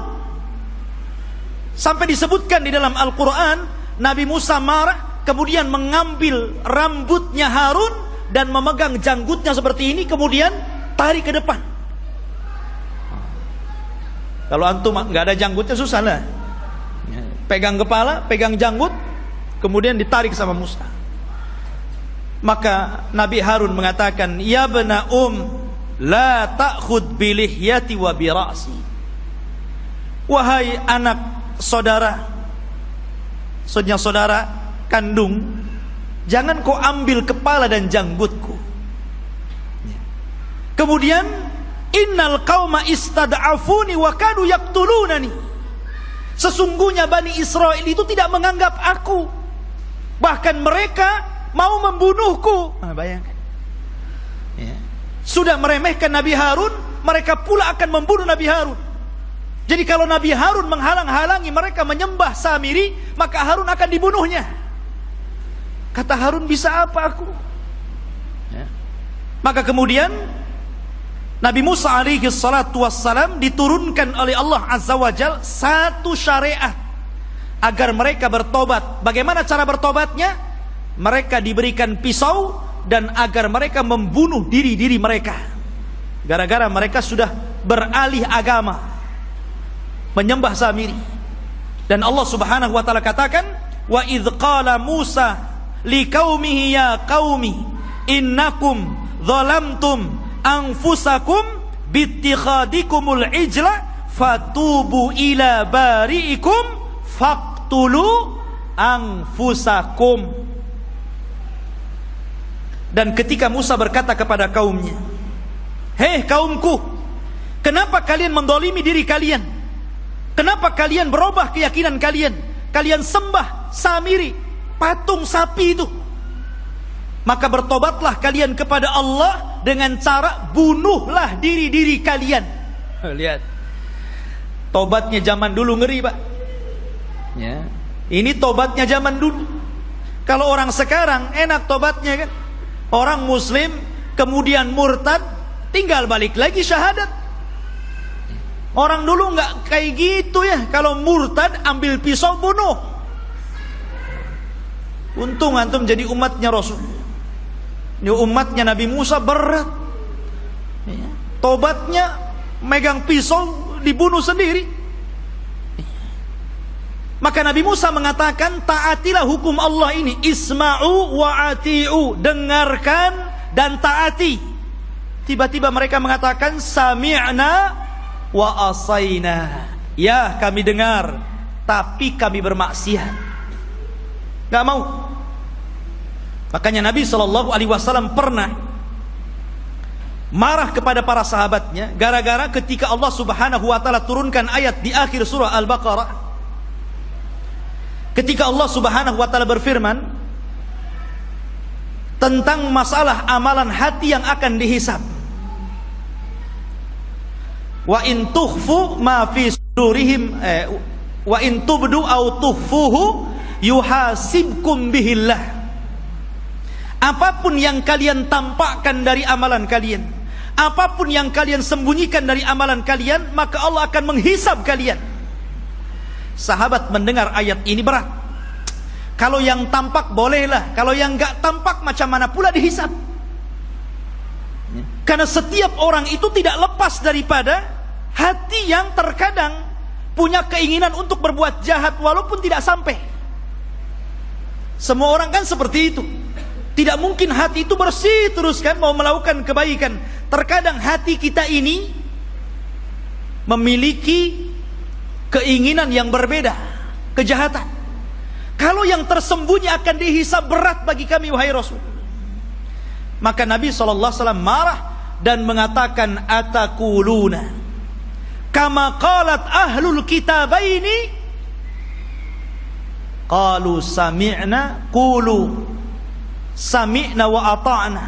Sampai disebutkan di dalam Al-Quran, Nabi Musa marah, kemudian mengambil rambutnya Harun dan memegang janggutnya seperti ini, kemudian tarik ke depan. Kalau antum nggak ada janggutnya susah lah. Pegang kepala, pegang janggut, kemudian ditarik sama Musa. Maka Nabi Harun mengatakan, ya bena la ta'khud bilihyati wa bira'si. Wahai anak saudara kandung, jangan kau ambil kepala dan janggutku. Kemudian, innal qauma istad'afuni wa kadu yaqtulunani. Sesungguhnya Bani Israel itu tidak menganggap aku, bahkan mereka mau membunuhku. Bayangkan ya. Sudah meremehkan Nabi Harun, mereka pula akan membunuh Nabi Harun. Jadi kalau Nabi Harun menghalang-halangi mereka menyembah Samiri, maka Harun akan dibunuhnya. Kata Harun, bisa apa aku ya. Maka kemudian Nabi Musa alaihi salatu wassalam diturunkan oleh Allah Azza wa Jal satu syariat agar mereka bertobat. Bagaimana cara bertobatnya? Mereka diberikan pisau dan agar mereka membunuh diri-diri mereka. Gara-gara mereka sudah beralih agama, menyembah Samiri. Dan Allah Subhanahu wa taala katakan, "Wa idz qala Musa liqaumihi ya qaumi innakum zalamtum anfusakum bittikhadikumul ijla fatubu ila bari'ikum faqtulu anfusakum." Dan ketika Musa berkata kepada kaumnya, "Hei kaumku, kenapa kalian mendolimi diri kalian? Kenapa kalian berubah keyakinan kalian? Kalian sembah Samiri, patung sapi itu. Maka bertobatlah kalian kepada Allah dengan cara bunuhlah diri-diri kalian." Lihat, tobatnya zaman dulu ngeri, Pak ya. Ini tobatnya zaman dulu. Kalau orang sekarang enak tobatnya kan. Orang muslim kemudian murtad, tinggal balik lagi syahadat. Orang dulu nggak kayak gitu ya. Kalau murtad ambil pisau bunuh. Untung antum jadi umatnya Rasul. Ini umatnya Nabi Musa berat ya. Tobatnya megang pisau dibunuh sendiri. Maka Nabi Musa mengatakan, taatilah hukum Allah ini, isma'u wa ati'u, dengarkan dan taati. tiba-tiba mereka mengatakan sami'na wa asaina. Ya, kami dengar, tapi kami bermaksiat. Gak mau. Makanya Nabi SAW pernah marah kepada para sahabatnya gara-gara ketika Allah Subhanahu wa taala turunkan ayat di akhir surah Al-Baqarah, ketika Allah Subhanahu wa taala berfirman tentang masalah amalan hati yang akan dihisab. Wa in tukhfu ma fi sudurihim wa in tubdu aw tukhfuhu yuhasibkum bihillah. Apapun yang kalian tampakkan dari amalan kalian, apapun yang kalian sembunyikan dari amalan kalian, maka Allah akan menghisab kalian. Sahabat mendengar ayat ini berat. Kalau yang tampak bolehlah, kalau yang enggak tampak macam mana pula dihisab. Karena setiap orang itu tidak lepas daripada hati yang terkadang punya keinginan untuk berbuat jahat walaupun tidak sampai. Semua orang kan seperti itu. Tidak mungkin hati itu bersih terus kan mau melakukan kebaikan. Terkadang hati kita ini memiliki keinginan yang berbeda, kejahatan. Kalau yang tersembunyi akan dihisab berat bagi kami wahai Rasul. Maka Nabi SAW marah dan mengatakan atakuluna kama qalat ahlul kitabaini qalu sami'na qulu sami'na wa ata'na.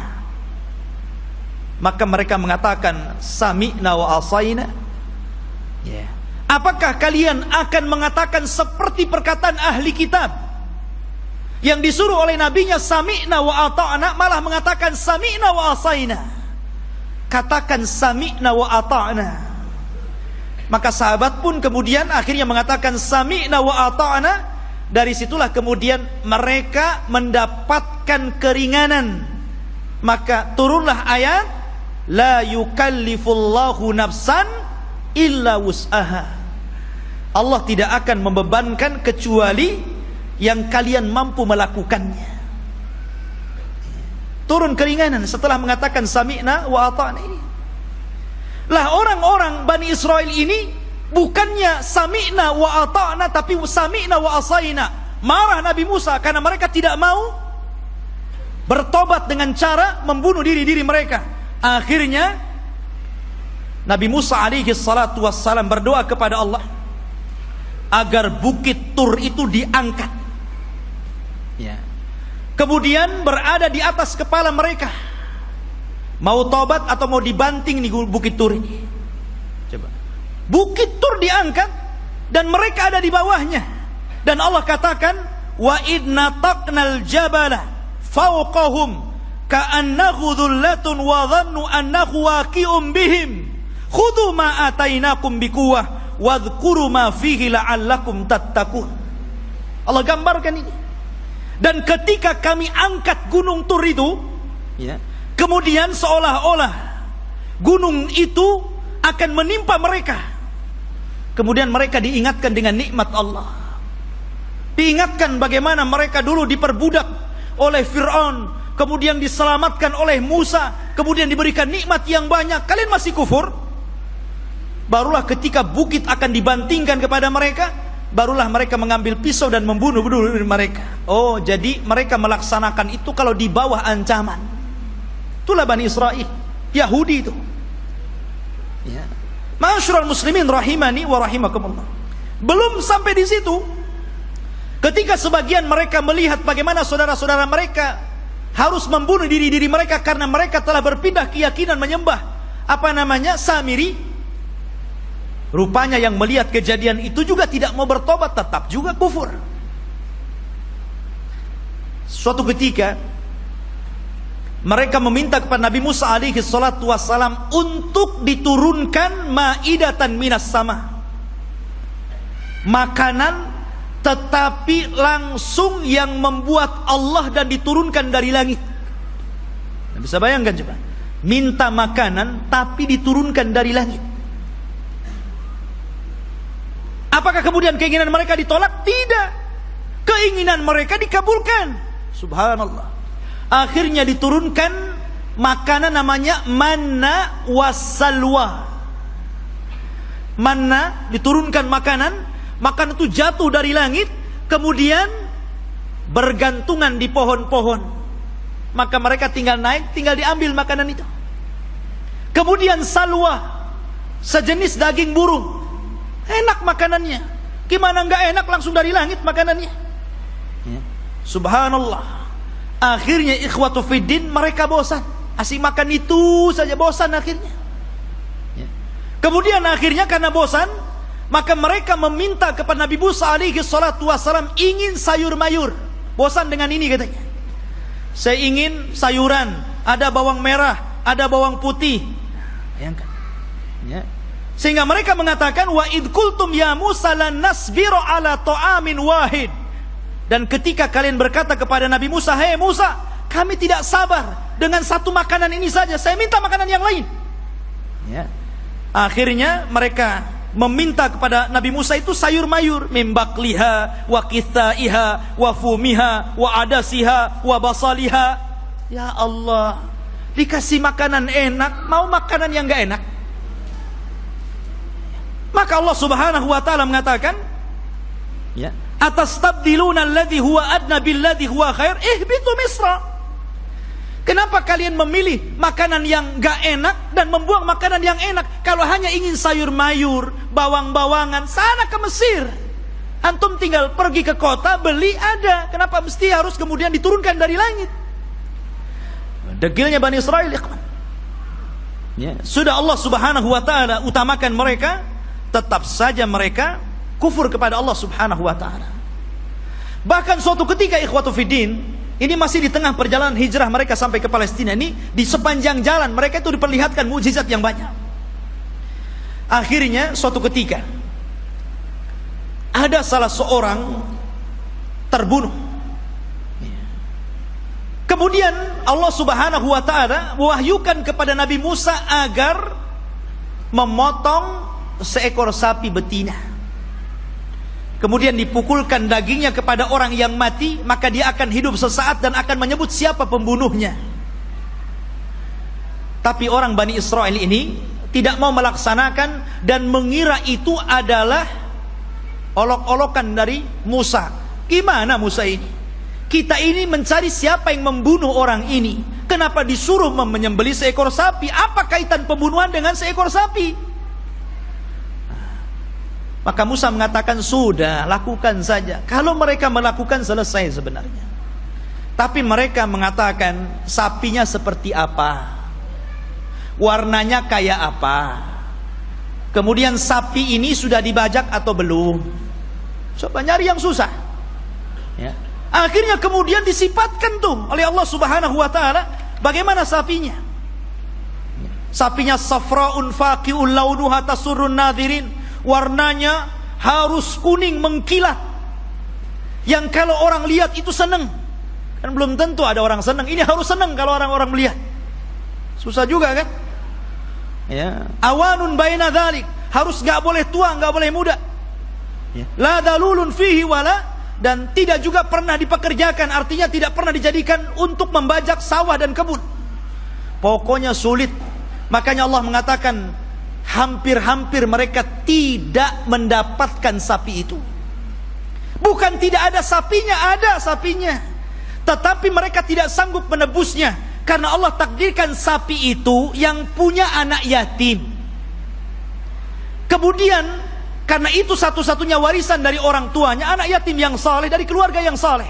Maka mereka mengatakan sami'na wa asaina. Apakah kalian akan mengatakan seperti perkataan ahli kitab yang disuruh oleh nabinya sami'na wa ata'na, malah mengatakan sami'na wa asaina? Katakan sami'na wa ata'na. Maka sahabat pun kemudian akhirnya mengatakan sami'na wa ata'na. Dari situlah kemudian mereka mendapatkan keringanan. Maka turunlah ayat la yukallifullahu nafsan illa wus'aha. Allah tidak akan membebankan kecuali yang kalian mampu melakukannya. Turun keringanan setelah mengatakan sami'na wa ata'na ini. Lah orang-orang Bani Israel ini bukannya sami'na wa ata'na tapi sami'na wa asaina. Marah Nabi Musa karena mereka tidak mau bertobat dengan cara membunuh diri-diri mereka. Akhirnya Nabi Musa alaihi salatu wassalam berdoa kepada Allah agar bukit Tur itu diangkat. Kemudian berada di atas kepala mereka. Mau tobat atau mau dibanting nih bukit Tur ini. Coba. Bukit Tur diangkat dan mereka ada di bawahnya. Dan Allah katakan wa idna taqnal jabala fawqahum ka'annahu dhullatun wa dhannu annahu waqi'un bihim khudhu ma atainakum biquwwah wadhkuru ma fihi la'allakum tattaqun. Allah gambarkan ini. Dan ketika kami angkat gunung Tur itu, kemudian seolah-olah gunung itu akan menimpa mereka. Kemudian mereka diingatkan dengan nikmat Allah. Diingatkan bagaimana mereka dulu diperbudak oleh Fir'aun, kemudian diselamatkan oleh Musa, kemudian diberikan nikmat yang banyak. Kalian masih kufur? Barulah ketika bukit akan dibantingkan kepada mereka, barulah mereka mengambil pisau dan membunuh mereka. Oh, jadi mereka melaksanakan itu kalau di bawah ancaman. Itulah Bani Israel, Yahudi itu. Ma'asyiral muslimin rahimani wa rahimakumullah. Belum sampai di situ. Ketika sebagian mereka melihat bagaimana saudara-saudara mereka harus membunuh diri-diri mereka karena mereka telah berpindah keyakinan menyembah Samiri. Rupanya yang melihat kejadian itu juga tidak mau bertobat, tetap juga kufur. Suatu ketika mereka meminta kepada Nabi Musa alaihi salatu wassalam untuk diturunkan ma'idatan minas sama, makanan tetapi langsung yang membuat Allah dan diturunkan dari langit. Bisa bayangkan coba, minta makanan tapi diturunkan dari langit. Apakah kemudian keinginan mereka ditolak? Tidak. Keinginan mereka dikabulkan. Subhanallah. Akhirnya diturunkan makanan namanya manna wassalwa. Manna, diturunkan makanan itu jatuh dari langit, kemudian bergantungan di pohon-pohon. Maka mereka tinggal naik, tinggal diambil makanan itu. Kemudian salwa, sejenis daging burung. Enak makanannya. Gimana enggak enak, langsung dari langit makanannya. Ya. Subhanallah. Akhirnya ikhwatu fiddin, mereka bosan. Asik makan itu saja, bosan akhirnya. Ya. Kemudian akhirnya karena bosan, maka mereka meminta kepada Nabi Musa alaihi salatu wassalam, ingin sayur mayur. Bosan dengan ini katanya. Saya ingin sayuran, ada bawang merah, ada bawang putih. Bayangkan. Ya. Sehingga mereka mengatakan, wa id qultum ya Musa lan nasbiru ala ta'amin wahid. Dan ketika kalian berkata kepada Nabi Musa, "Hei Musa, kami tidak sabar dengan satu makanan ini saja, saya minta makanan yang lain." Ya. Akhirnya mereka meminta kepada Nabi Musa itu sayur mayur, mimbakliha wa kithaiha wa fumiha wa adasiha wa basaliha. Ya Allah, dikasih makanan enak, mau makanan yang enggak enak. Maka Allah Subhanahu wa taala mengatakan, ya, atastabdiluna alladhi huwa adna billadhi huwa khair, ihbitu misra. Kenapa kalian memilih makanan yang enggak enak dan membuang makanan yang enak? Kalau hanya ingin sayur mayur, bawang-bawangan, sana ke Mesir. Antum tinggal pergi ke kota, beli, ada. Kenapa mesti harus kemudian diturunkan dari langit? Degilnya Bani Israel, ikhwan. Ya, sudah Allah Subhanahu wa taala utamakan mereka, tetap saja mereka kufur kepada Allah Subhanahu wa taala. Bahkan suatu ketika ikhwatu fiddin, ini masih di tengah perjalanan hijrah mereka sampai ke Palestina ini, di sepanjang jalan mereka itu diperlihatkan mukjizat yang banyak. Akhirnya suatu ketika ada salah seorang terbunuh. Kemudian Allah Subhanahu wa taala mewahyukan kepada Nabi Musa agar memotong seekor sapi betina. Kemudian dipukulkan dagingnya kepada orang yang mati, maka dia akan hidup sesaat dan akan menyebut siapa pembunuhnya. Tapi orang Bani Israel ini tidak mau melaksanakan dan mengira itu adalah olok-olokan dari Musa. Gimana Musa ini? Kita ini mencari siapa yang membunuh orang ini. Kenapa disuruh menyembelih seekor sapi? Apa kaitan pembunuhan dengan seekor sapi? Maka Musa mengatakan, sudah, lakukan saja. Kalau mereka melakukan, selesai sebenarnya. Tapi mereka mengatakan, sapinya seperti apa? Warnanya kayak apa? Kemudian sapi ini sudah dibajak atau belum? Coba nyari yang susah. Ya. Akhirnya kemudian disifatkan tuh oleh Allah Subhanahu wa taala bagaimana sapinya. Sapinya safraun faqi'ul launuha tasurrun nadirin. Warnanya harus kuning mengkilat, yang kalau orang lihat itu senang. Kan belum tentu ada orang senang. Ini harus senang kalau orang-orang melihat. Susah juga kan? Ya. Awanun baina dzalik, harus enggak boleh tua, enggak boleh muda. Ya. La dalulun fihi wala, dan tidak juga pernah dipekerjakan, artinya tidak pernah dijadikan untuk membajak sawah dan kebun. Pokoknya sulit. Makanya Allah mengatakan, hampir-hampir mereka tidak mendapatkan sapi itu. Bukan tidak ada sapinya, ada sapinya, tetapi mereka tidak sanggup menebusnya, karena Allah takdirkan sapi itu yang punya anak yatim. Kemudian karena itu satu-satunya warisan dari orang tuanya, anak yatim yang saleh, dari keluarga yang saleh.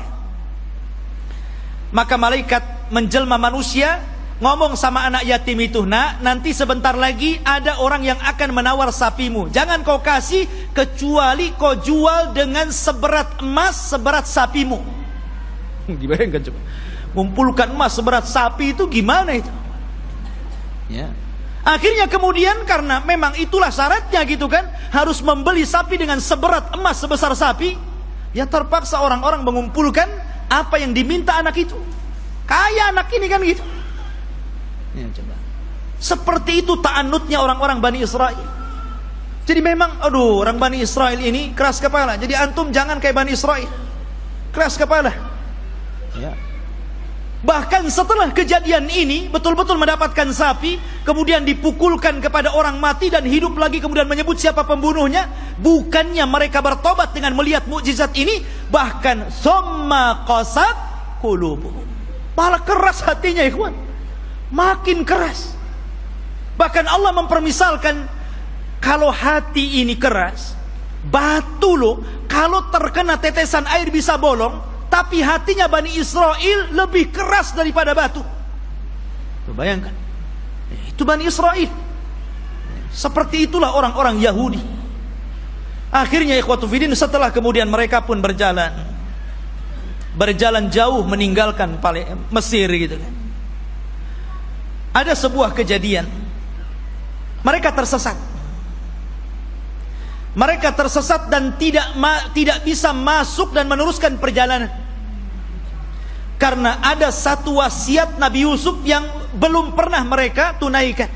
Maka malaikat menjelma manusia, ngomong sama anak yatim itu, "Nak, nanti sebentar lagi ada orang yang akan menawar sapimu. Jangan kau kasih kecuali kau jual dengan seberat emas seberat sapimu." Dibayangkan coba. Mengumpulkan emas seberat sapi itu gimana itu? Ya. Akhirnya kemudian karena memang itulah syaratnya gitu kan, harus membeli sapi dengan seberat emas sebesar sapi, ya terpaksa orang-orang mengumpulkan apa yang diminta anak itu. Kaya anak ini kan gitu. Ya, coba. Seperti itu ta'annutnya orang-orang Bani Israel. Jadi memang, aduh, orang Bani Israel ini keras kepala. Jadi antum jangan kayak Bani Israel, keras kepala. Ya. Bahkan setelah kejadian ini betul-betul mendapatkan sapi, kemudian dipukulkan kepada orang mati dan hidup lagi, kemudian menyebut siapa pembunuhnya. Bukannya mereka bertobat dengan melihat mukjizat ini, bahkan summa qasat qulubuhum, malah keras hatinya, ikhwan, makin keras. Bahkan Allah mempermisalkan, kalau hati ini keras, batu loh, kalau terkena tetesan air bisa bolong. Tapi hatinya Bani Israel lebih keras daripada batu. Tuh, bayangkan, itu Bani Israel. Seperti itulah orang-orang Yahudi. Akhirnya ikhwatu fiddin, setelah kemudian mereka pun berjalan jauh meninggalkan Mesir gitu kan. Ada sebuah kejadian, mereka tersesat. Mereka tersesat dan tidak bisa masuk dan meneruskan perjalanan, karena ada satu wasiat Nabi Yusuf yang belum pernah mereka tunaikan,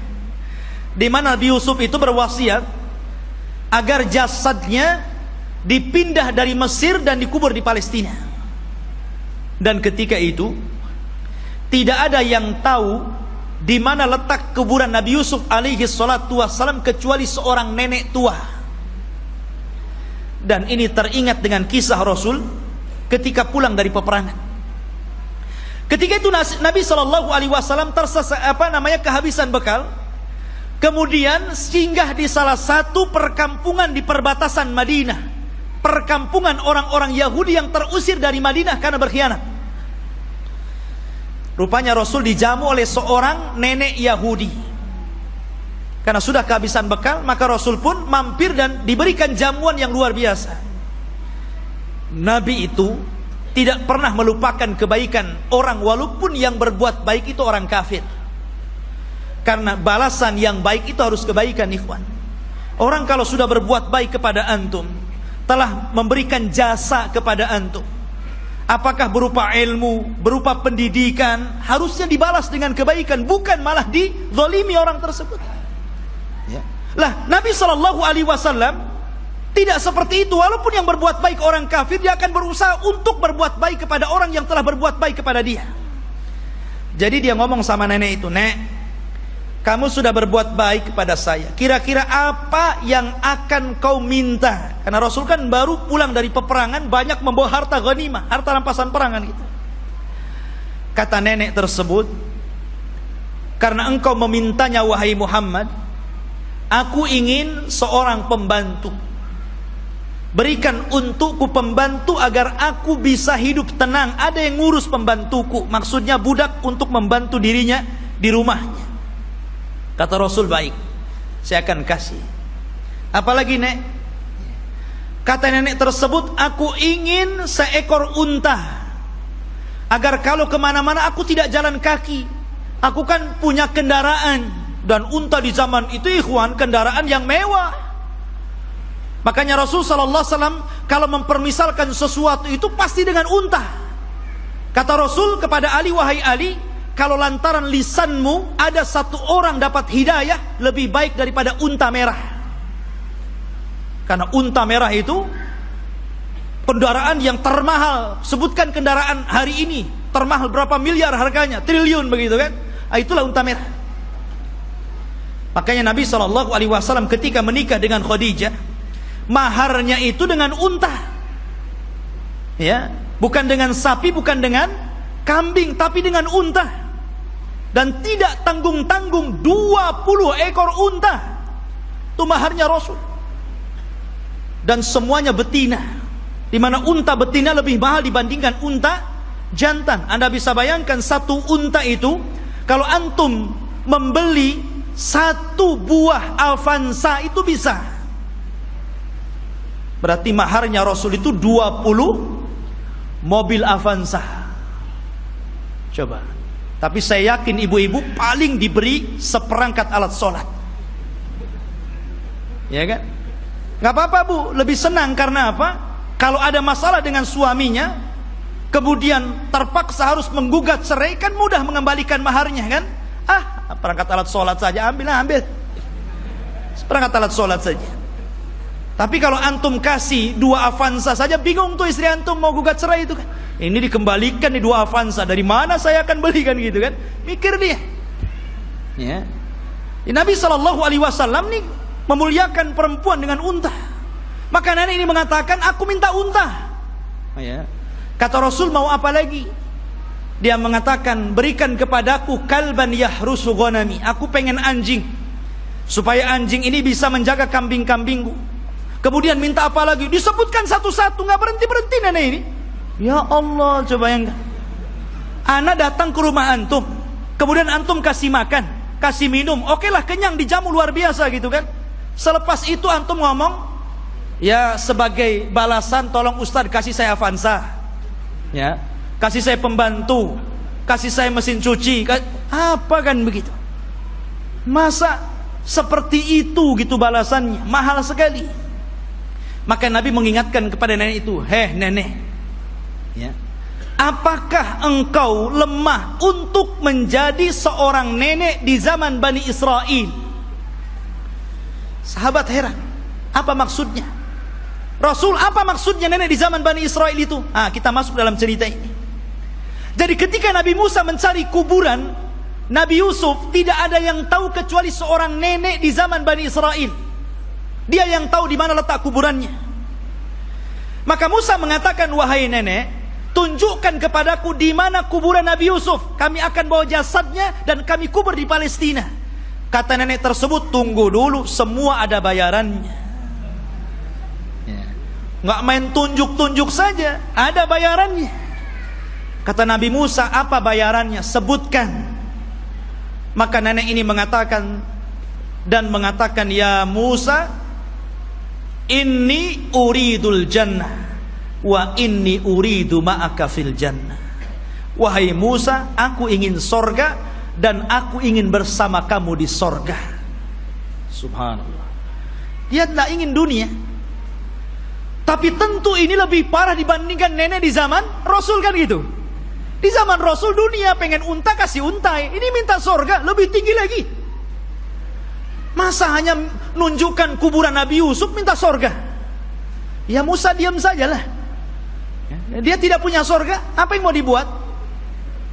di mana Nabi Yusuf itu berwasiat agar jasadnya dipindah dari Mesir dan dikubur di Palestina. Dan ketika itu tidak ada yang tahu di mana letak kuburan Nabi Yusuf alaihi salatu wassalam kecuali seorang nenek tua. Dan ini teringat dengan kisah Rasul ketika pulang dari peperangan. Ketika itu Nabi SAW kehabisan bekal, kemudian singgah di salah satu perkampungan di perbatasan Madinah, perkampungan orang-orang Yahudi yang terusir dari Madinah karena berkhianat. Rupanya Rasul dijamu oleh seorang nenek Yahudi. Karena sudah kehabisan bekal, maka Rasul pun mampir dan diberikan jamuan yang luar biasa. Nabi itu tidak pernah melupakan kebaikan orang, walaupun yang berbuat baik itu orang kafir. Karena balasan yang baik itu harus kebaikan, ikhwan. Orang kalau sudah berbuat baik kepada antum, telah memberikan jasa kepada antum, apakah berupa ilmu, berupa pendidikan, harusnya dibalas dengan kebaikan, bukan malah dizalimi orang tersebut. Ya. Lah, Nabi SAW tidak seperti itu. Walaupun yang berbuat baik orang kafir, dia akan berusaha untuk berbuat baik kepada orang yang telah berbuat baik kepada dia. Jadi dia ngomong sama nenek itu, "Nek, kamu sudah berbuat baik kepada saya. Kira-kira apa yang akan kau minta?" Karena Rasul kan baru pulang dari peperangan, banyak membawa harta ghanimah, harta rampasan perangan gitu. Kata nenek tersebut, "Karena engkau memintanya wahai Muhammad, aku ingin seorang pembantu. Berikan untukku pembantu agar aku bisa hidup tenang. Ada yang ngurus pembantuku." Maksudnya budak untuk membantu dirinya di rumahnya. Kata Rasul, "Baik, saya akan kasih. Apalagi, Nek?" Kata nenek tersebut, "Aku ingin seekor unta, agar kalau kemana-mana aku tidak jalan kaki. Aku kan punya kendaraan." Dan unta di zaman itu, ikhwan, kendaraan yang mewah. Makanya Rasul SAW kalau mempermisalkan sesuatu itu pasti dengan unta. Kata Rasul kepada Ali, "Wahai Ali, kalau lantaran lisanmu ada satu orang dapat hidayah, lebih baik daripada unta merah." Karena unta merah itu kendaraan yang termahal. Sebutkan kendaraan hari ini termahal berapa miliar harganya, triliun begitu kan. Itulah unta merah. Makanya Nabi SAW ketika menikah dengan Khadijah, maharnya itu dengan unta, ya, bukan dengan sapi, bukan dengan kambing, tapi dengan unta. Dan tidak tanggung-tanggung, 20 ekor unta itu maharnya Rasul. Dan semuanya betina, di mana unta betina lebih mahal dibandingkan unta jantan. Anda bisa bayangkan satu unta itu, kalau antum membeli satu buah Avanza itu bisa, berarti maharnya Rasul itu 20 mobil Avanza. Coba. Tapi saya yakin ibu-ibu paling diberi seperangkat alat sholat, ya kan? Gak apa-apa bu, lebih senang. Karena apa? Kalau ada masalah dengan suaminya, kemudian terpaksa harus menggugat cerai, kan mudah mengembalikan maharnya kan? Perangkat alat sholat saja, ambil seperangkat alat sholat saja. Tapi kalau antum kasih 2 Avanza saja, bingung tuh istri antum mau gugat cerai itu kan. Ini dikembalikan di 2 Avanza, dari mana saya akan belikan gitu kan? Mikir dia. Ya. Nabi SAW nih memuliakan perempuan dengan unta. Maka nenek ini mengatakan, aku minta unta. Ya. Kata Rasul, mau apa lagi? Dia mengatakan, berikan kepadaku kalban yahrusu ghanami. Aku pengen anjing, supaya anjing ini bisa menjaga kambing-kambingku. Kemudian minta apa lagi? Disebutkan satu-satu, nggak berhenti-berhenti nenek ini. Ya Allah, coba yang ana datang ke rumah antum, kemudian antum kasih makan, kasih minum, oke lah, kenyang, dijamu luar biasa gitu kan. Selepas itu antum ngomong, ya sebagai balasan tolong Ustadz kasih saya Avanza, ya, kasih saya pembantu, kasih saya mesin cuci, apa kan begitu? Masa seperti itu gitu balasannya? Mahal sekali. Maka Nabi mengingatkan kepada nenek itu, heh nenek, ya, apakah engkau lemah untuk menjadi seorang nenek di zaman Bani Israel? Sahabat heran, apa maksudnya? Rasul, apa maksudnya nenek di zaman Bani Israel itu? Kita masuk dalam cerita ini. Jadi ketika Nabi Musa mencari kuburan Nabi Yusuf, tidak ada yang tahu kecuali seorang nenek di zaman Bani Israel. Dia yang tahu di mana letak kuburannya. Maka Musa mengatakan, wahai nenek, tunjukkan kepadaku di mana kuburan Nabi Yusuf. Kami akan bawa jasadnya dan kami kubur di Palestina. Kata nenek tersebut, tunggu dulu, semua ada bayarannya. Nggak main tunjuk-tunjuk saja, ada bayarannya. Kata Nabi Musa, apa bayarannya? Sebutkan. Maka nenek ini mengatakan, ya Musa, inni uridul jannah wa inni uridu ma'aka fil jannah. Wahai Musa, aku ingin sorga dan aku ingin bersama kamu di sorga. Subhanallah. Dia tidak ingin dunia. Tapi tentu ini lebih parah dibandingkan nenek di zaman Rasul kan gitu. Di zaman Rasul dunia pengen unta kasih untai, ini minta sorga lebih tinggi lagi. Masa hanya nunjukkan kuburan Nabi Yusuf minta sorga? Ya Musa diam sajalah. Dia tidak punya sorga, apa yang mau dibuat?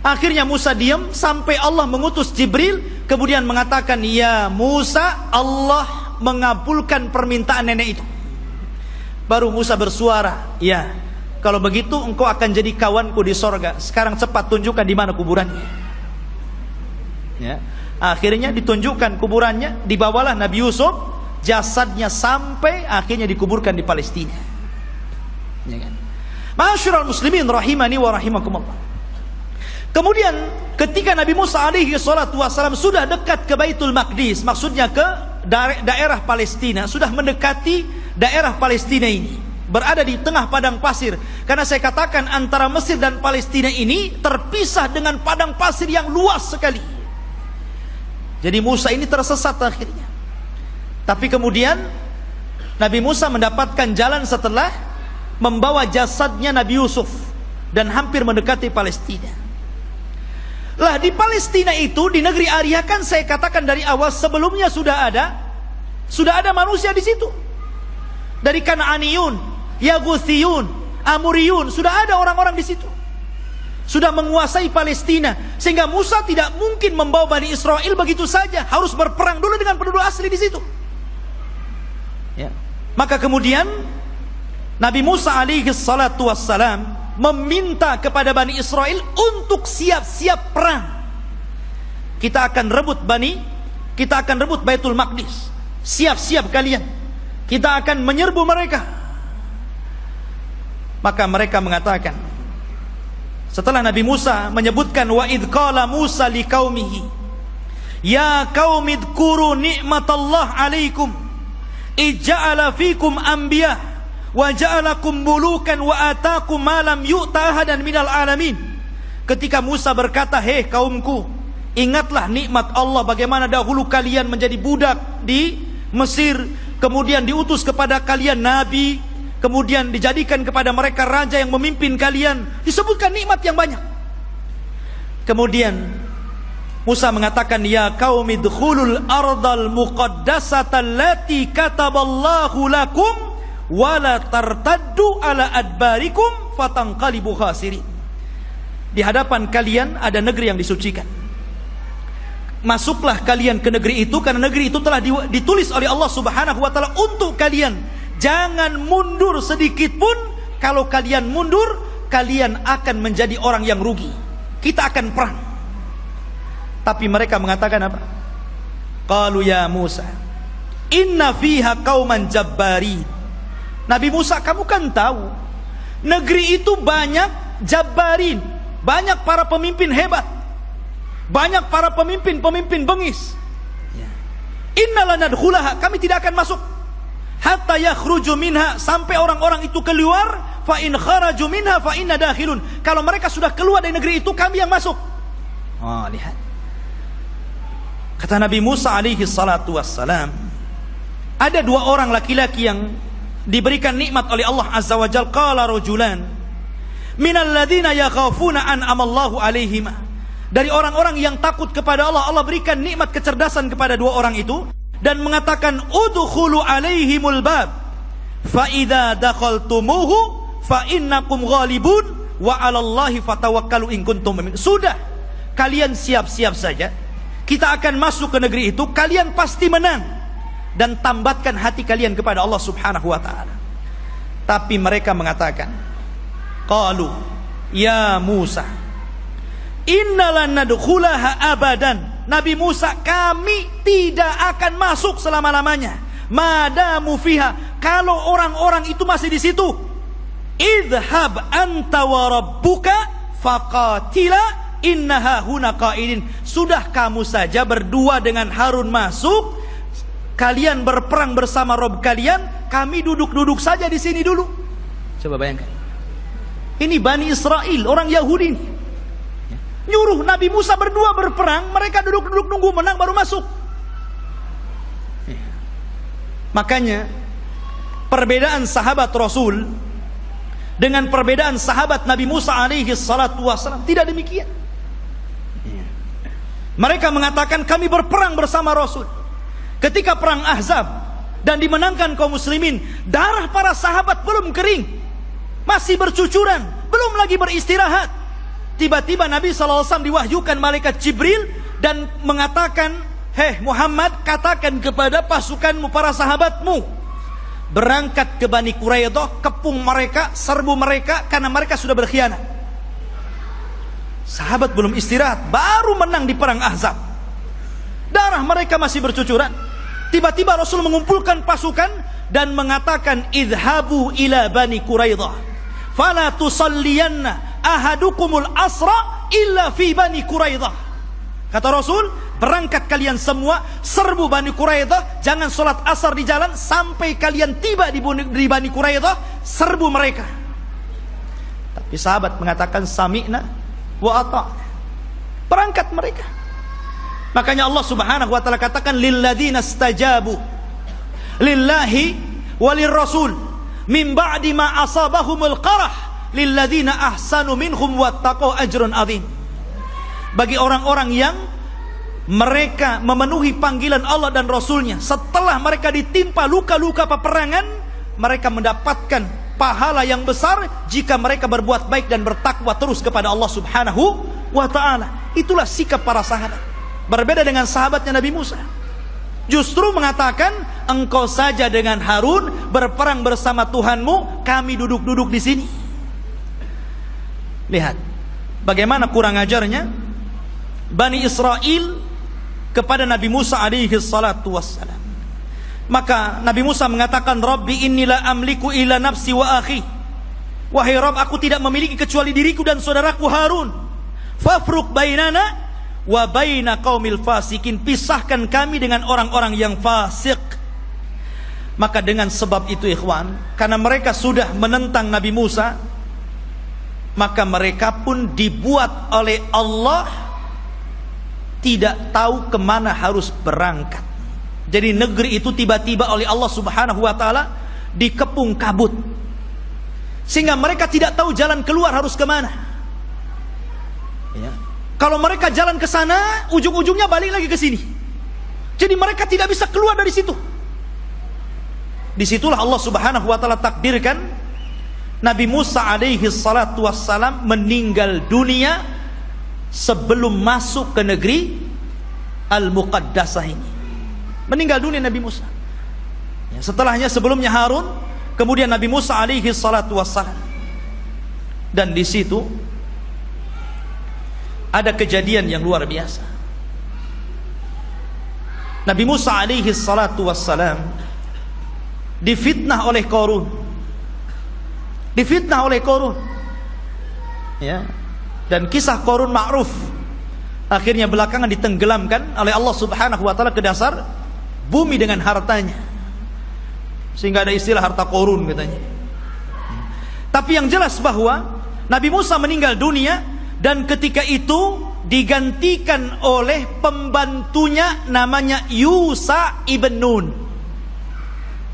Akhirnya Musa diam sampai Allah mengutus Jibril, kemudian mengatakan, ya Musa, Allah mengabulkan permintaan nenek itu. Baru Musa bersuara, ya kalau begitu engkau akan jadi kawanku di sorga. Sekarang cepat tunjukkan di mana kuburannya. Ya. Akhirnya ditunjukkan kuburannya, dibawalah Nabi Yusuf, jasadnya sampai akhirnya dikuburkan di Palestina. Ya kan? Ma'asyiral muslimin rahimani wa rahimakumullah. Kemudian ketika Nabi Musa alaihi salatu wasallam sudah dekat ke Baitul Maqdis, maksudnya ke daerah Palestina, sudah mendekati daerah Palestina ini, berada di tengah padang pasir. Karena saya katakan antara Mesir dan Palestina ini terpisah dengan padang pasir yang luas sekali. Jadi Musa ini tersesat akhirnya. Tapi kemudian Nabi Musa mendapatkan jalan setelah membawa jasadnya Nabi Yusuf dan hampir mendekati Palestina. Lah di Palestina itu, di negeri Arya, kan saya katakan dari awal sebelumnya sudah ada manusia di situ. Dari Kanaaniyun, Yaguthiyun, Amuriyun, sudah ada orang-orang di situ. Sudah menguasai Palestina, sehingga Musa tidak mungkin membawa Bani Israel begitu saja, harus berperang dulu dengan penduduk asli di situ. Ya. Maka kemudian Nabi Musa alaihi salatu wassalam meminta kepada Bani Israel untuk siap-siap perang. Kita akan rebut Baitul Maqdis. Siap-siap kalian. Kita akan menyerbu mereka. Maka mereka mengatakan, setelah Nabi Musa menyebutkan, wa idh qala Musa liqaumihi ya qaumi dzkuru ni'matallah 'alaikum ij'ala fikum anbiya wa ja'alakum mulukan wa ataakum ma lam yu'ta ahadan minal alamin. Ketika Musa berkata, hei kaumku, ingatlah nikmat Allah, bagaimana dahulu kalian menjadi budak di Mesir, kemudian diutus kepada kalian nabi, kemudian dijadikan kepada mereka raja yang memimpin kalian, disebutkan nikmat yang banyak. Kemudian Musa mengatakan, ya qaumi dkhulul ardal muqaddasata allati kataballahu lakum wala tartaddu ala adbarikum fatanqalibu khasirin. Di hadapan kalian ada negeri yang disucikan. Masuklah kalian ke negeri itu, karena negeri itu telah ditulis oleh Allah Subhanahu wa taala untuk kalian. Jangan mundur sedikit pun. Kalau kalian mundur, kalian akan menjadi orang yang rugi. Kita akan perang. Tapi mereka mengatakan apa? Qalu ya Musa, inna fiha qauman jabbarin. Nabi Musa, kamu kan tahu negeri itu banyak jabbarin, banyak para pemimpin hebat, banyak para pemimpin bengis. Inna lanadkhulaha, kami tidak akan masuk hatta yakhruju minha, sampai orang-orang itu keluar. Fa in kharaju minha fa inna dakhilun, kalau mereka sudah keluar dari negeri itu, kami yang masuk. Lihat, kata Nabi Musa alaihi salatu wassalam, ada dua orang laki-laki yang diberikan nikmat oleh Allah azza wa jalla. Qala rajulan minal ladzina yakhafuna an amallahu alaihima, dari orang-orang yang takut kepada Allah, Allah berikan nikmat kecerdasan kepada dua orang itu, dan mengatakan udkhulu alaihimul bab fa idza dakhaltumuhu fa innakum ghalibun wa 'alallahi fatawakkalu in kuntum mu'minin. Sudah, kalian siap-siap saja, kita akan masuk ke negeri itu, kalian pasti menang, dan tambatkan hati kalian kepada Allah Subhanahu wa taala. Tapi mereka mengatakan, qalu ya Musa innalan nadkhulaha abadan. Nabi Musa, kami tidak akan masuk selama-lamanya. Madamu fiha, kalau orang-orang itu masih di situ. Idhab anta wa rabbuka faqatila innaha huna qaidin. Sudah, kamu saja berdua dengan Harun masuk, kalian berperang bersama Rob kalian, kami duduk-duduk saja di sini dulu. Coba bayangkan, ini Bani Israel, orang Yahudi, nyuruh Nabi Musa berdua berperang, mereka duduk-duduk nunggu menang baru masuk. Makanya perbedaan sahabat Rasul dengan perbedaan sahabat Nabi Musa alaihi salatu wassalam tidak demikian. Mereka mengatakan kami berperang bersama Rasul. Ketika perang Ahzab dan dimenangkan kaum muslimin, darah para sahabat belum kering, masih bercucuran, belum lagi beristirahat. Tiba-tiba Nabi SAW diwahyukan malaikat Jibril dan mengatakan, hei Muhammad, katakan kepada pasukanmu, para sahabatmu, berangkat ke Bani Quraidah, kepung mereka, serbu mereka, karena mereka sudah berkhianat. Sahabat belum istirahat, baru menang di perang Ahzab, darah mereka masih bercucuran. Tiba-tiba Rasul mengumpulkan pasukan dan mengatakan, idhabu ila Bani Quraidah fala tusalliyanna ahadukumul asra illa fi Bani Quraidah. Kata Rasul, berangkat kalian semua, serbu Bani Quraidah, jangan sholat asar di jalan sampai kalian tiba di Bani Quraidah, serbu mereka. Tapi sahabat mengatakan sami'na wa ata'na, berangkat mereka. Makanya Allah Subhanahu wa taala katakan, lilladzina stajabu lillahi walir rasul min ba'di ma asabahumul qarah lilladzina ahsanu minhum wattaqau ajrun adzim. Bagi orang-orang yang mereka memenuhi panggilan Allah dan Rasulnya, setelah mereka ditimpa luka-luka peperangan, mereka mendapatkan pahala yang besar jika mereka berbuat baik dan bertakwa terus kepada Allah Subhanahu wa ta'ala. Itulah sikap para sahabat. Berbeda dengan sahabatnya Nabi Musa, justru mengatakan, engkau saja dengan Harun berperang bersama Tuhanmu, kami duduk-duduk di sini. Lihat bagaimana kurang ajarnya Bani Israel kepada Nabi Musa alaihi salatu wassalam. Maka Nabi Musa mengatakan, Rabbi inni la amliku illa nafsi wa akhi. Wahai Rabb, aku tidak memiliki kecuali diriku dan saudaraku Harun. Fafruq bainana wa baina qaumil fasikin, pisahkan kami dengan orang-orang yang fasik. Maka dengan sebab itu ikhwan, karena mereka sudah menentang Nabi Musa, maka mereka pun dibuat oleh Allah tidak tahu kemana harus berangkat. Jadi negeri itu tiba-tiba oleh Allah Subhanahu wa ta'ala dikepung kabut, sehingga mereka tidak tahu jalan keluar harus kemana. Ya. Kalau mereka jalan ke sana, ujung-ujungnya balik lagi ke sini. Jadi mereka tidak bisa keluar dari situ. disitulah Allah Subhanahu wa taala takdirkan Nabi Musa alaihi salatu wassalam meninggal dunia sebelum masuk ke negeri Al-Muqaddasah ini. Meninggal dunia Nabi Musa. Setelahnya sebelumnya Harun, kemudian Nabi Musa alaihi salatu wassalam. Dan di situ ada kejadian yang luar biasa. Nabi Musa alaihi salatu wassalam difitnah oleh Qarun. Difitnah oleh Qarun. Ya. Dan kisah Qarun ma'ruf. Akhirnya belakangan ditenggelamkan oleh Allah Subhanahu wa taala ke dasar bumi dengan hartanya. Sehingga ada istilah harta Qarun katanya. Tapi yang jelas bahwa Nabi Musa meninggal dunia dan ketika itu digantikan oleh pembantunya namanya Yusha ibn Nun.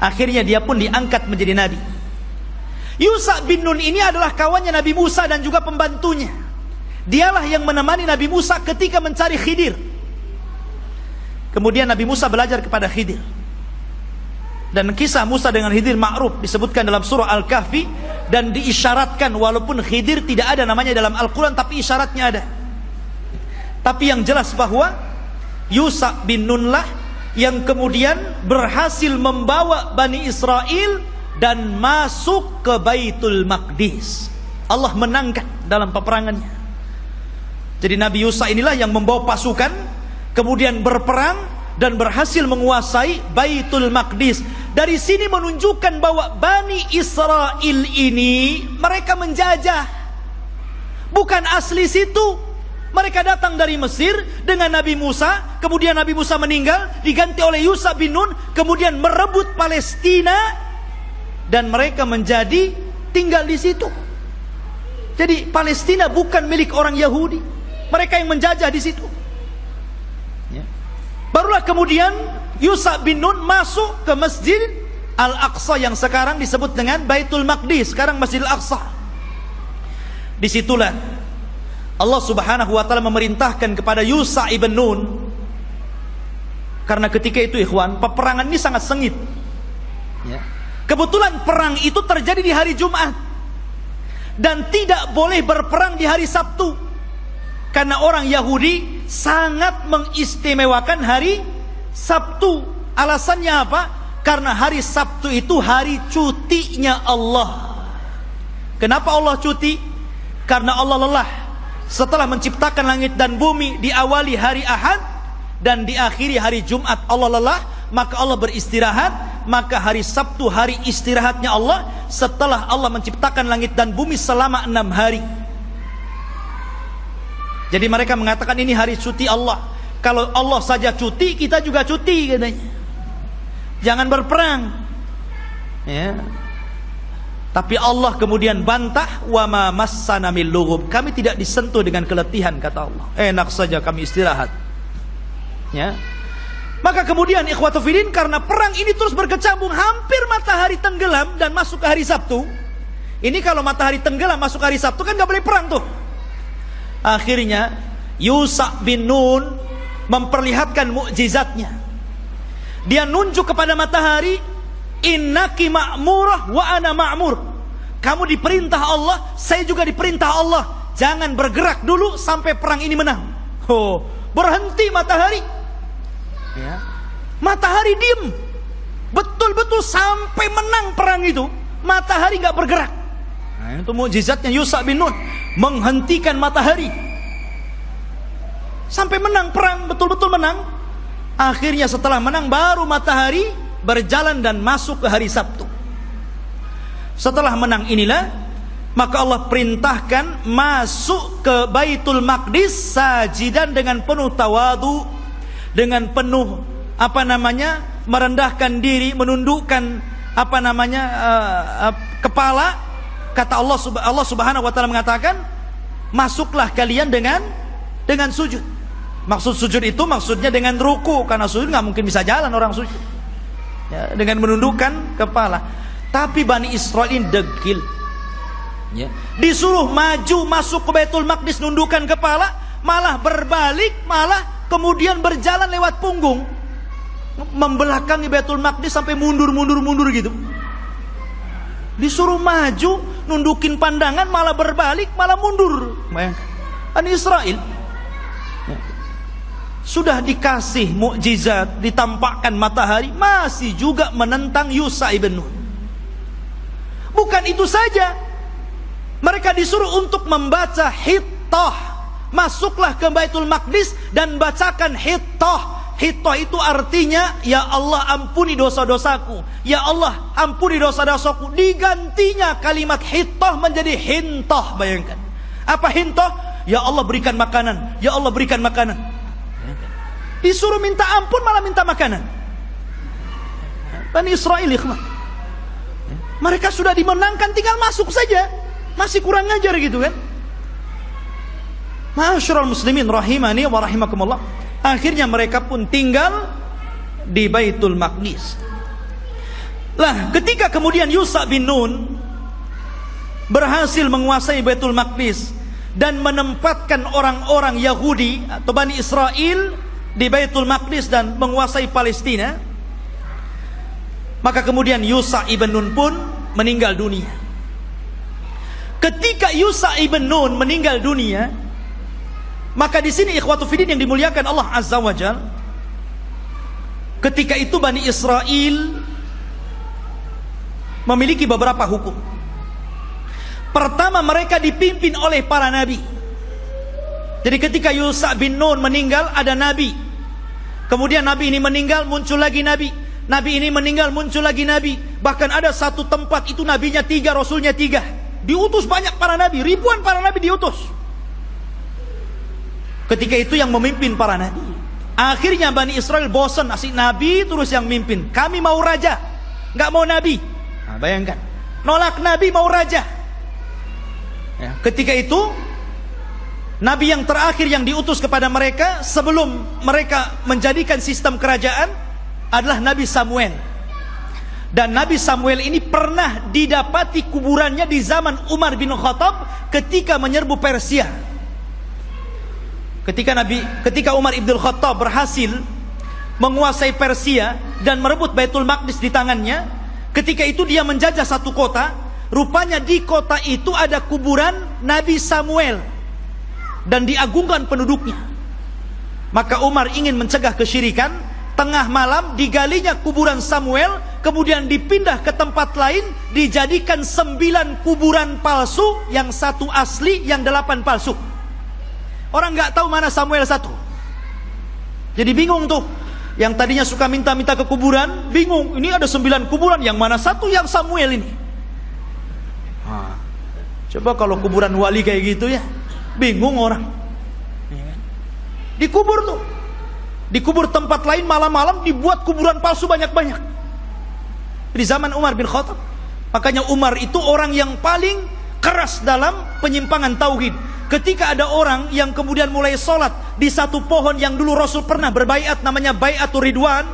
Akhirnya dia pun diangkat menjadi nabi. Yusha bin Nun ini adalah kawannya Nabi Musa dan juga pembantunya. Dialah yang menemani Nabi Musa ketika mencari Khidir. Kemudian Nabi Musa belajar kepada Khidir. Dan kisah Musa dengan Khidir ma'ruf disebutkan dalam surah Al-Kahfi dan diisyaratkan walaupun Khidir tidak ada namanya dalam Al-Quran tapi isyaratnya ada. Tapi yang jelas bahwa Yusha bin Nun lah yang kemudian berhasil membawa Bani Israel dan masuk ke Baitul Maqdis. Allah menangkan dalam peperangannya. Jadi Nabi Yusha inilah yang membawa pasukan kemudian berperang dan berhasil menguasai Baitul Maqdis. Dari sini menunjukkan bahwa Bani Israel ini mereka menjajah, bukan asli situ. Mereka datang dari Mesir dengan Nabi Musa, kemudian Nabi Musa meninggal, diganti oleh Yusha bin Nun, kemudian merebut Palestina dan mereka menjadi tinggal di situ. Jadi Palestina bukan milik orang Yahudi, mereka yang menjajah di situ. Barulah kemudian Yusha bin Nun masuk ke Masjid Al-Aqsa yang sekarang disebut dengan Baitul Maqdis, sekarang Masjid Al-Aqsa. Disitulah Allah Subhanahu wa taala memerintahkan kepada Yusha ibn Nun, karena ketika itu ikhwan, peperangan ini sangat sengit. Kebetulan perang itu terjadi di hari Jumat dan tidak boleh berperang di hari Sabtu, karena orang Yahudi sangat mengistimewakan hari Sabtu. Alasannya apa? Karena hari Sabtu itu hari cutinya Allah. Kenapa Allah cuti? Karena Allah lelah. Setelah menciptakan langit dan bumi, diawali hari Ahad dan diakhiri hari Jumat. Allah lelah, maka Allah beristirahat. Maka hari Sabtu hari istirahatnya Allah setelah Allah menciptakan langit dan bumi selama 6 hari. Jadi mereka mengatakan ini hari cuti Allah. Kalau Allah saja cuti, kita juga cuti katanya. Jangan berperang. Ya. Tapi Allah kemudian bantah, wa ma massana min lughub. Kami tidak disentuh dengan keletihan kata Allah. Enak saja kami istirahat. Ya. Maka kemudian ikhwatu fillah, karena perang ini terus berkecambung, hampir matahari tenggelam dan masuk ke hari Sabtu. Ini kalau matahari tenggelam masuk hari Sabtu kan nggak boleh perang tuh. Akhirnya Yusha bin Nun memperlihatkan mukjizatnya. Dia nunjuk kepada matahari, innaki ma'murah wa ana ma'mur. Kamu diperintah Allah, saya juga diperintah Allah. Jangan bergerak dulu sampai perang ini menang. Oh, berhenti matahari. Ya. Matahari diem. Betul-betul sampai menang perang itu, matahari nggak bergerak. Nah, itu mukjizatnya Yusha bin Nun, menghentikan matahari sampai menang perang, betul-betul menang. Akhirnya setelah menang baru matahari berjalan dan masuk ke hari Sabtu. Setelah menang inilah maka Allah perintahkan masuk ke Baitul Maqdis sajidan dengan penuh tawadu, dengan penuh merendahkan diri, menundukkan kepala. Kata Allah Subhanahu wa taala mengatakan, masuklah kalian dengan sujud. Maksud sujud itu maksudnya dengan ruku, karena sujud nggak mungkin bisa jalan orang sujud. Ya, dengan menundukkan kepala. Tapi Bani Israel ini degil. Ya. Disuruh maju masuk ke Baitul Maqdis nundukkan kepala, malah berbalik, malah kemudian berjalan lewat punggung. membelakangi Baitul Maqdis sampai mundur gitu. Disuruh maju, nundukin pandangan, malah berbalik, malah mundur. Bani Israel sudah dikasih mukjizat, ditampakkan matahari, masih juga menentang Yusha ibn Nun. Bukan itu saja, mereka disuruh untuk membaca Hittah. Masuklah ke Baitul Maqdis dan bacakan Hittah. Hittah itu artinya, ya Allah ampuni dosa-dosaku, ya Allah ampuni dosa-dosaku. Digantinya kalimat Hittah menjadi Hintah. Bayangkan, apa Hintah? Ya Allah berikan makanan, ya Allah berikan makanan. Disuruh minta ampun malah minta makanan. Bani Israel, mereka sudah dimenangkan, tinggal masuk saja. Masih kurang ngajar gitu kan. Ma'asyiral muslimin rahimani wa rahimakumullah. Akhirnya mereka pun tinggal di Baitul Maqdis. Lah, ketika kemudian Yusha bin Nun berhasil menguasai Baitul Maqdis dan menempatkan orang-orang Yahudi atau Bani Israel di Baitul Maqdis dan menguasai Palestina, maka kemudian Yusha ibn Nun pun meninggal dunia. Ketika Yusha ibn Nun meninggal dunia, maka di sini ikhwatu fiddin yang dimuliakan Allah Azza wa Jalla, ketika itu Bani Israel memiliki beberapa hukum. Pertama, mereka dipimpin oleh para nabi. Jadi ketika Yusha bin Nun meninggal, ada nabi. Kemudian nabi ini meninggal, muncul lagi nabi. Nabi ini meninggal, muncul lagi nabi. Bahkan ada satu tempat itu nabinya 3, rasulnya 3. Diutus banyak para nabi, ribuan para nabi diutus. Ketika itu yang memimpin para nabi. Akhirnya Bani Israel bosan, asik nabi terus yang mimpin. Kami mau raja, nggak mau nabi. Nah, bayangkan, nolak nabi, mau raja. Ya, ketika itu nabi yang terakhir yang diutus kepada mereka sebelum mereka menjadikan sistem kerajaan adalah Nabi Samuel. Dan Nabi Samuel ini pernah didapati kuburannya di zaman Umar bin Khattab ketika menyerbu Persia. Ketika Umar ibn Khattab berhasil menguasai Persia dan merebut Baitul Maqdis di tangannya, ketika itu dia menjajah satu kota. Rupanya di kota itu ada kuburan Nabi Samuel dan diagungkan penduduknya. Maka Umar ingin mencegah kesyirikan. Tengah malam digalinya kuburan Samuel, kemudian dipindah ke tempat lain, dijadikan 9 kuburan palsu, yang 1 asli, yang 8 palsu. Orang nggak tahu mana Samuel 1. Jadi bingung tuh. Yang tadinya suka minta-minta ke kuburan, bingung. Ini ada 9 kuburan, yang mana 1 yang Samuel ini. Coba kalau kuburan wali kayak gitu ya, bingung orang. Dikubur tuh. Dikubur tempat lain, malam-malam dibuat kuburan palsu banyak-banyak. Di zaman Umar bin Khattab. Makanya Umar itu orang yang paling keras dalam penyimpangan tauhid. Ketika ada orang yang kemudian mulai sholat di satu pohon yang dulu Rasul pernah berbaiat, namanya Baiatur Ridwan,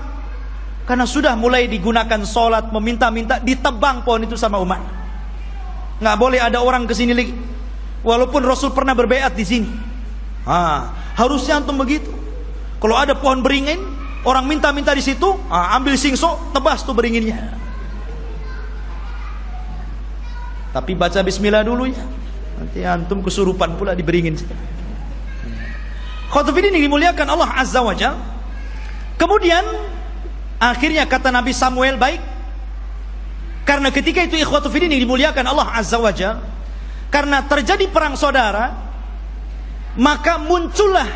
karena sudah mulai digunakan sholat, meminta-minta, ditebang pohon itu sama Umar. Nggak boleh ada orang kesini lagi, walaupun Rasul pernah berbaiat di sini. Harusnya antum begitu. Kalau ada pohon beringin, orang minta-minta di situ, ambil singso, tebas tuh beringinnya. Tapi baca bismillah dulu ya. Nanti antum kesurupan pula di beringin. Khotbah ini dimuliakan Allah Azza wa Jalla. Kemudian akhirnya kata Nabi Samuel, baik. Karena ketika itu ikhwatu fiddin ini dimuliakan Allah Azza wa Jalla, karena terjadi perang saudara, maka muncullah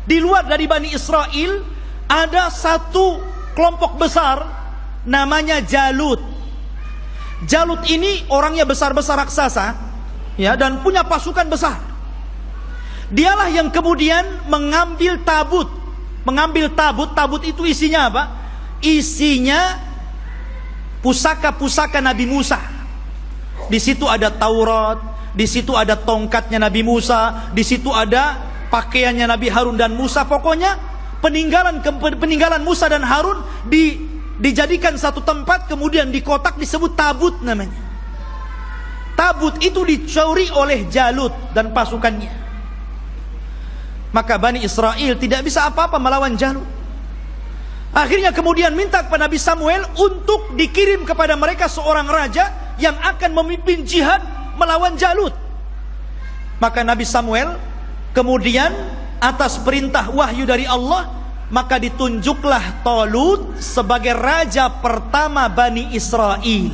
di luar dari Bani Israel ada satu kelompok besar namanya Jalut. Jalut ini orangnya besar-besar raksasa, ya, dan punya pasukan besar. Dialah yang kemudian mengambil tabut. Tabut itu isinya apa? Isinya pusaka-pusaka Nabi Musa. Di situ ada Taurat, di situ ada tongkatnya Nabi Musa, di situ ada pakaiannya Nabi Harun dan Musa. Pokoknya peninggalan Musa dan Harun dijadikan satu tempat, kemudian dikotak, disebut tabut namanya. Tabut itu dicuri oleh Jalut dan pasukannya. Maka Bani Israel tidak bisa apa-apa melawan Jalut. Akhirnya kemudian minta kepada Nabi Samuel untuk dikirim kepada mereka seorang raja yang akan memimpin jihad melawan Jalut. Maka Nabi Samuel kemudian atas perintah wahyu dari Allah, maka ditunjuklah Talut sebagai raja pertama Bani Israel.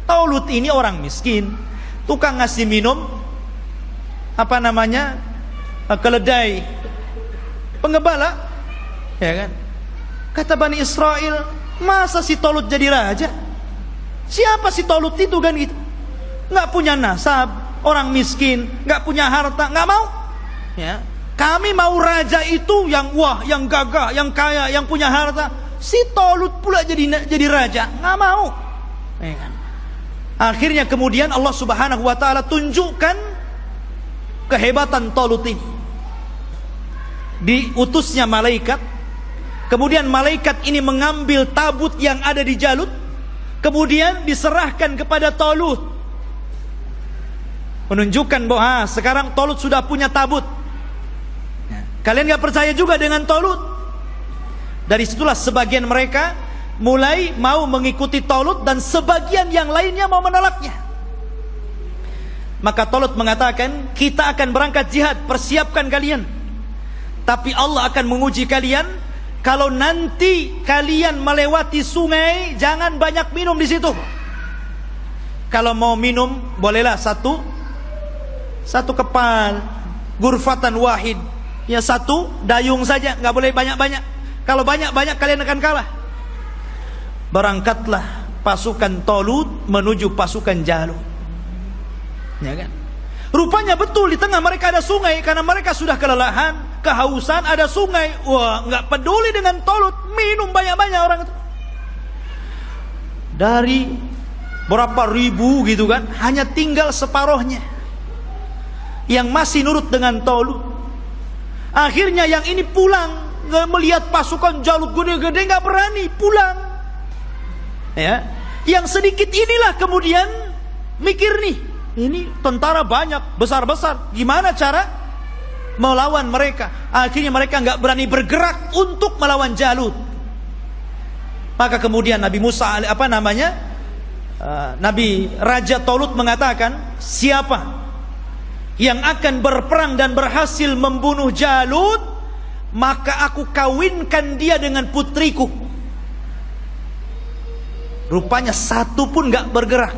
Talut ini orang miskin, tukang ngasih minum keledai penggembala, ya kan? Kata Bani Israel, masa si Talut jadi raja? Siapa si Talut itu kan gitu? Nggak punya nasab, orang miskin, nggak punya harta, nggak mau. Ya, kami mau raja itu yang wah, yang gagah, yang kaya, yang punya harta. Si Talut pula jadi raja, nggak mau. Ya kan? Akhirnya kemudian Allah Subhanahu Wa Taala tunjukkan kehebatan Talut ini. Diutusnya malaikat. Kemudian malaikat ini mengambil tabut yang ada di Jalut, kemudian diserahkan kepada Talut, menunjukkan bahwa sekarang Talut sudah punya tabut. Kalian gak percaya juga dengan Talut? Dari situlah sebagian mereka mulai mau mengikuti Talut, dan sebagian yang lainnya mau menolaknya. Maka Talut mengatakan, kita akan berangkat jihad, persiapkan kalian. Tapi Allah akan menguji kalian. Kalau nanti kalian melewati sungai, jangan banyak minum di situ. Kalau mau minum, bolehlah satu kepal, gurfatan wahid, ya satu dayung saja, nggak boleh banyak-banyak. Kalau banyak-banyak kalian akan kalah. Berangkatlah pasukan Talut menuju pasukan Jalut. Ya kan? Rupanya betul di tengah mereka ada sungai, karena mereka sudah kelelahan, kehausan, ada sungai. Wah, nggak peduli dengan Talut, minum banyak-banyak orang itu. Dari berapa ribu gitu kan, hanya tinggal separohnya yang masih nurut dengan Talut. Akhirnya yang ini pulang, melihat pasukan Jalut gede-gede, nggak berani pulang. Ya, yang sedikit inilah kemudian mikir nih, ini tentara banyak, besar-besar, gimana cara melawan mereka? Akhirnya mereka nggak berani bergerak untuk melawan Jalut. Maka kemudian Nabi Musa, Nabi Raja Talut mengatakan, siapa yang akan berperang dan berhasil membunuh Jalut, maka aku kawinkan dia dengan putriku. Rupanya satu pun nggak bergerak.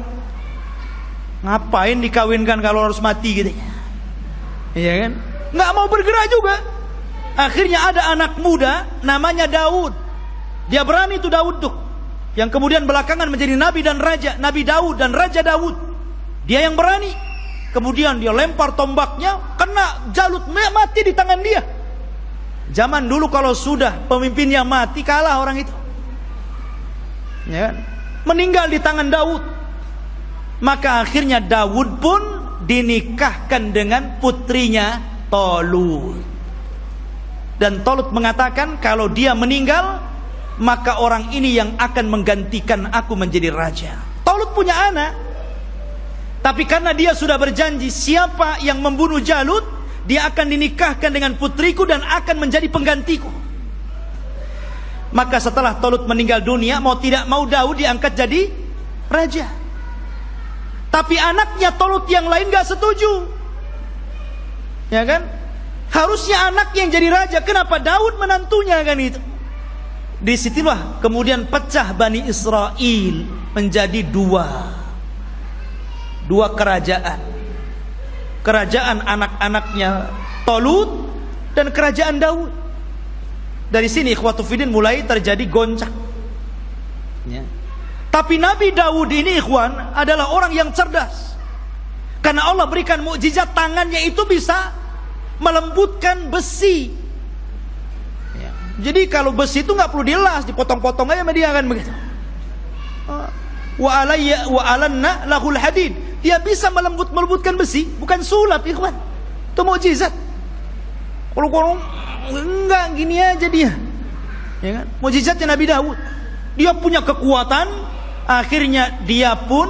Ngapain dikawinkan kalau harus mati gitu? Iya kan? Nggak mau bergerak juga. Akhirnya ada anak muda namanya Daud. Dia berani tuh Daud tuh, yang kemudian belakangan menjadi nabi dan raja, Nabi Daud dan Raja Daud. Dia yang berani. Kemudian dia lempar tombaknya, kena Jalut, mati di tangan dia. Zaman dulu kalau sudah pemimpinnya mati, kalah orang itu. Ya kan? Meninggal di tangan Daud. Maka akhirnya Daud pun dinikahkan dengan putrinya Talut. Dan Talut mengatakan, kalau dia meninggal, maka orang ini yang akan menggantikan aku menjadi raja. Talut punya anak, tapi karena dia sudah berjanji, siapa yang membunuh Jalut, dia akan dinikahkan dengan putriku dan akan menjadi penggantiku. Maka setelah Talut meninggal dunia, mau tidak mau Daud diangkat jadi raja. Tapi anaknya Talut yang lain gak setuju. Ya kan? Harusnya anak yang jadi raja. Kenapa Daud menantunya kan itu? Disitulah kemudian pecah Bani Israel menjadi dua kerajaan. Kerajaan anak-anaknya Talut dan kerajaan Daud. Dari sini ikhwatu fiddin mulai terjadi goncang. Ya. Tapi Nabi Daud ini ikhwan adalah orang yang cerdas. Karena Allah berikan mukjizat, tangannya itu bisa melembutkan besi. Ya. Jadi kalau besi itu nggak perlu dilas, dipotong-potong aja sama dia kan begitu. Wa alanna lahul hadid. Dia bisa melembutkan besi, bukan sulap ikhwan. Itu mukjizat. Kalau enggak gini aja dia. Ya kan? Mukjizatnya Nabi Daud. Dia punya kekuatan. Akhirnya dia pun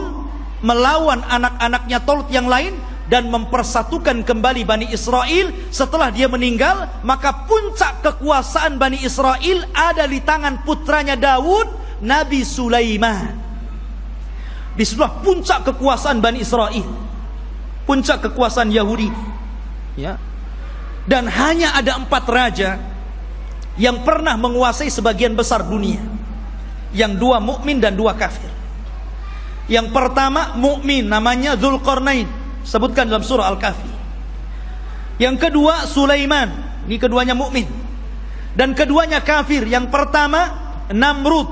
melawan anak-anaknya Talut yang lain, dan mempersatukan kembali Bani Israel. Setelah dia meninggal, maka puncak kekuasaan Bani Israel ada di tangan putranya Daud, Nabi Sulaiman. Disitulah puncak kekuasaan Bani Israel, puncak kekuasaan Yahudi, ya. Dan hanya ada 4 raja yang pernah menguasai sebagian besar dunia, yang 2 mukmin dan 2 kafir. Yang pertama mukmin, namanya Dzulqarnain, sebutkan dalam surah Al-Kahfi. Yang kedua Sulaiman, ini keduanya mukmin. Dan keduanya kafir. Yang pertama Namrud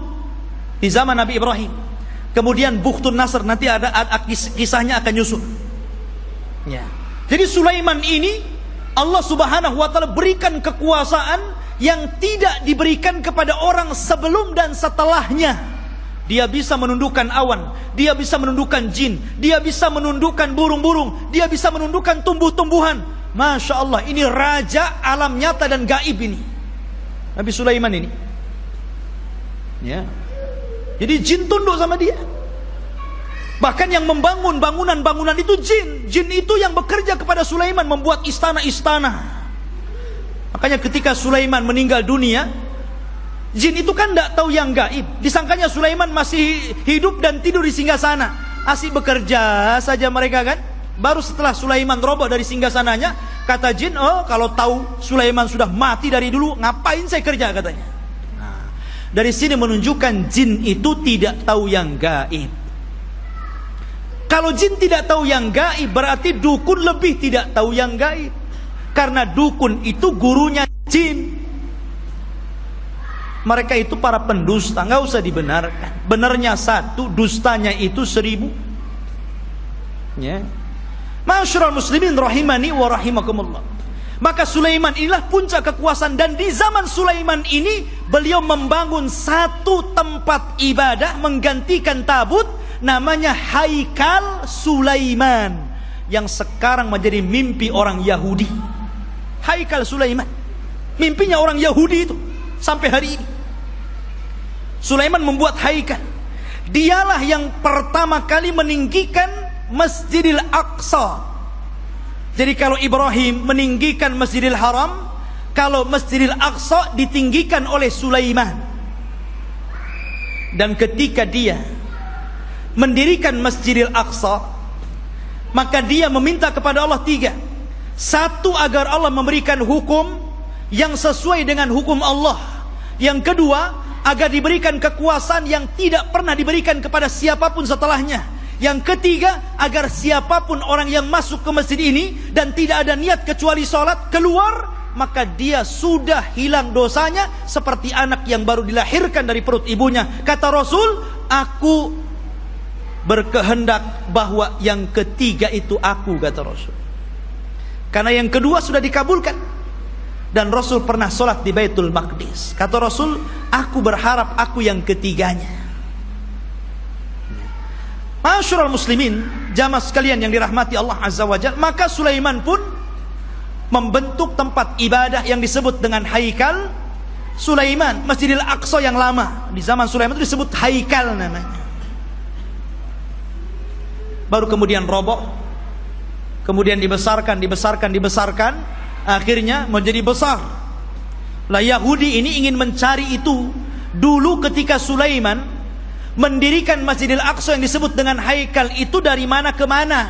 di zaman Nabi Ibrahim. Kemudian Bukhtun Nasr, nanti ada kisahnya akan nyusul. Ya. Jadi Sulaiman ini Allah Subhanahu wa taala berikan kekuasaan yang tidak diberikan kepada orang sebelum dan setelahnya. Dia bisa menundukkan awan, dia bisa menundukkan jin, dia bisa menundukkan burung-burung, dia bisa menundukkan tumbuh-tumbuhan. Masya Allah, ini raja alam nyata dan gaib ini, Nabi Sulaiman ini, ya. Jadi jin tunduk sama dia. Bahkan yang membangun bangunan-bangunan itu jin. Jin itu yang bekerja kepada Sulaiman, membuat istana-istana. Makanya ketika Sulaiman meninggal dunia, jin itu kan tidak tahu yang gaib. Disangkanya Sulaiman masih hidup dan tidur di singgasana. Asik bekerja saja mereka kan. Baru setelah Sulaiman roboh dari singgasananya, kata jin, oh kalau tahu Sulaiman sudah mati dari dulu, ngapain saya kerja, katanya. Nah, dari sini menunjukkan jin itu tidak tahu yang gaib. Kalau jin tidak tahu yang gaib, berarti dukun lebih tidak tahu yang gaib. Karena dukun itu gurunya jin. Mereka itu para pendusta, nggak usah dibenarkan. Benarnya 1, dustanya itu 1000. Ya. Ma'asyiral muslimin rahimani wa rahimakumullah. Maka Sulaiman inilah puncak kekuasaan, dan di zaman Sulaiman ini beliau membangun 1 tempat ibadah menggantikan tabut, namanya Haikal Sulaiman, yang sekarang menjadi mimpi orang Yahudi. Haikal Sulaiman, mimpinya orang Yahudi itu sampai hari ini. Sulaiman membuat haikal. Dialah yang pertama kali meninggikan Masjidil Aqsa. Jadi kalau Ibrahim meninggikan Masjidil Haram, kalau Masjidil Aqsa ditinggikan oleh Sulaiman. Dan ketika dia mendirikan Masjidil Aqsa, maka dia meminta kepada Allah 3. 1, agar Allah memberikan hukum yang sesuai dengan hukum Allah. Yang kedua, agar diberikan kekuasaan yang tidak pernah diberikan kepada siapapun setelahnya. Yang ketiga, agar siapapun orang yang masuk ke masjid ini dan tidak ada niat kecuali sholat, keluar, maka dia sudah hilang dosanya seperti anak yang baru dilahirkan dari perut ibunya. Kata Rasul, aku berkehendak bahwa yang ketiga itu aku, kata Rasul. Karena yang kedua sudah dikabulkan. Dan Rasul pernah sholat di Baitul Maqdis. Kata Rasul, aku berharap aku yang ketiganya. Ma'asyiral muslimin, jamaah sekalian yang dirahmati Allah Azza wa Jalla, maka Sulaiman pun membentuk tempat ibadah yang disebut dengan Haikal Sulaiman, Masjidil Aqsa yang lama. Di zaman Sulaiman itu disebut Haikal namanya. Baru kemudian roboh, kemudian dibesarkan, akhirnya menjadi besar. Lah Yahudi ini ingin mencari itu. Dulu ketika Sulaiman mendirikan Masjidil Aqsa yang disebut dengan Haikal itu, dari mana ke mana,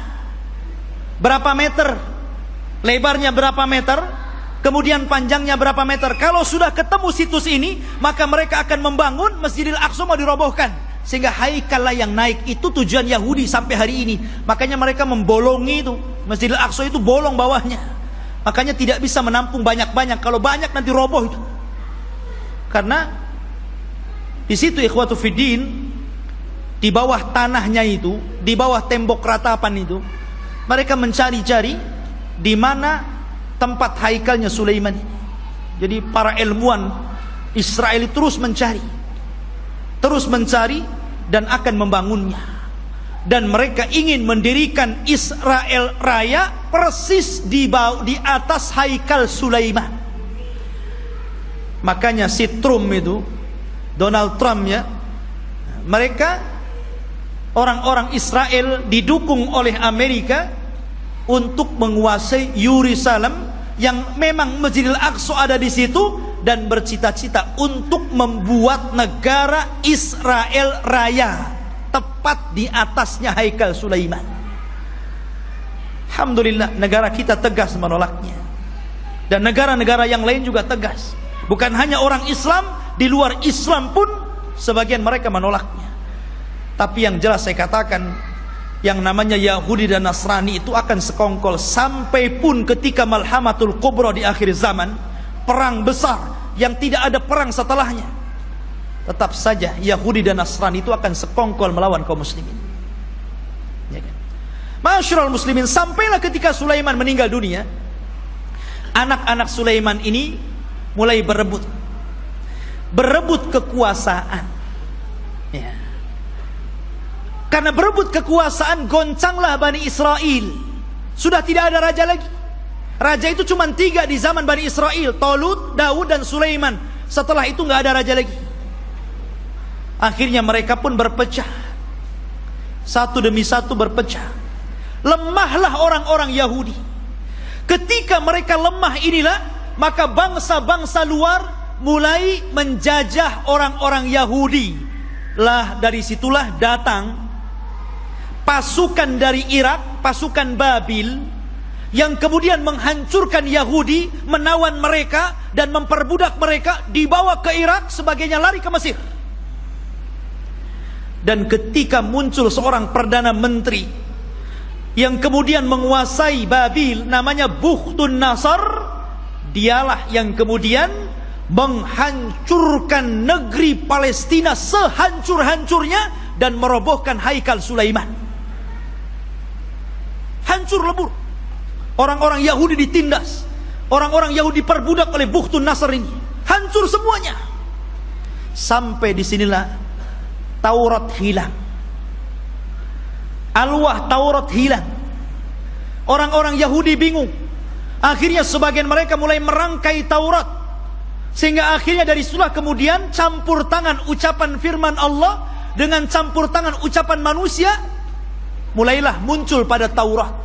berapa meter, lebarnya berapa meter, kemudian panjangnya berapa meter. Kalau sudah ketemu situs ini, maka mereka akan membangun Masjidil Aqsa, mau dirobohkan. Sehingga Haikal lah yang naik. Itu tujuan Yahudi sampai hari ini. Makanya mereka membolongi itu. Masjidil Aqsa itu bolong bawahnya. Makanya tidak bisa menampung banyak-banyak. Kalau banyak nanti roboh itu. Karena di situ ikhwatu fiddin, di bawah tanahnya itu, di bawah tembok ratapan itu, mereka mencari-cari di mana tempat haikalnya Sulaiman. Jadi para ilmuwan Israel terus mencari dan akan membangunnya. Dan mereka ingin mendirikan Israel Raya persis di atas Haikal Sulaiman. Makanya si Trump itu, Donald Trump ya, mereka orang-orang Israel didukung oleh Amerika untuk menguasai Yerusalem yang memang Masjidil Aqsa ada di situ, dan bercita-cita untuk membuat negara Israel Raya tepat di atasnya Haikal Sulaiman. Alhamdulillah, negara kita tegas menolaknya, dan negara-negara yang lain juga tegas. Bukan hanya orang Islam, di luar Islam pun sebagian mereka menolaknya. Tapi yang jelas saya katakan, yang namanya Yahudi dan Nasrani itu akan sekongkol sampai pun ketika Malhamatul Kubra di akhir zaman, perang besar yang tidak ada perang setelahnya, tetap saja Yahudi dan Nasrani itu akan sekongkol melawan kaum muslimin. Ya kan? Masyarul muslimin, sampailah ketika Sulaiman meninggal dunia, anak-anak Sulaiman ini mulai berebut kekuasaan. Ya. Karena berebut kekuasaan, goncanglah Bani Israel. Sudah tidak ada raja lagi. Raja itu cuma 3 di zaman Bani Israel, Talut, Daud, dan Sulaiman. Setelah itu nggak ada raja lagi. Akhirnya mereka pun berpecah, satu demi satu berpecah. Lemahlah orang-orang Yahudi. Ketika mereka lemah inilah, maka bangsa-bangsa luar mulai menjajah orang-orang Yahudi. Lah dari situlah datang pasukan dari Irak, pasukan Babil, yang kemudian menghancurkan Yahudi, menawan mereka dan memperbudak mereka, dibawa ke Irak, sebagainya lari ke Mesir. Dan ketika muncul seorang perdana menteri yang kemudian menguasai Babil, namanya Bukhtun Nasr, dialah yang kemudian menghancurkan negeri Palestina sehancur-hancurnya dan merobohkan Haikal Sulaiman. Hancur lebur. Orang-orang Yahudi ditindas, orang-orang Yahudi diperbudak oleh Bukhtun Nasr ini. Hancur semuanya. Sampai disinilah Taurat hilang. Alwah Taurat hilang. Orang-orang Yahudi bingung. Akhirnya sebagian mereka mulai merangkai Taurat, sehingga akhirnya dari situlah kemudian campur tangan ucapan firman Allah dengan campur tangan ucapan manusia, mulailah muncul pada Taurat.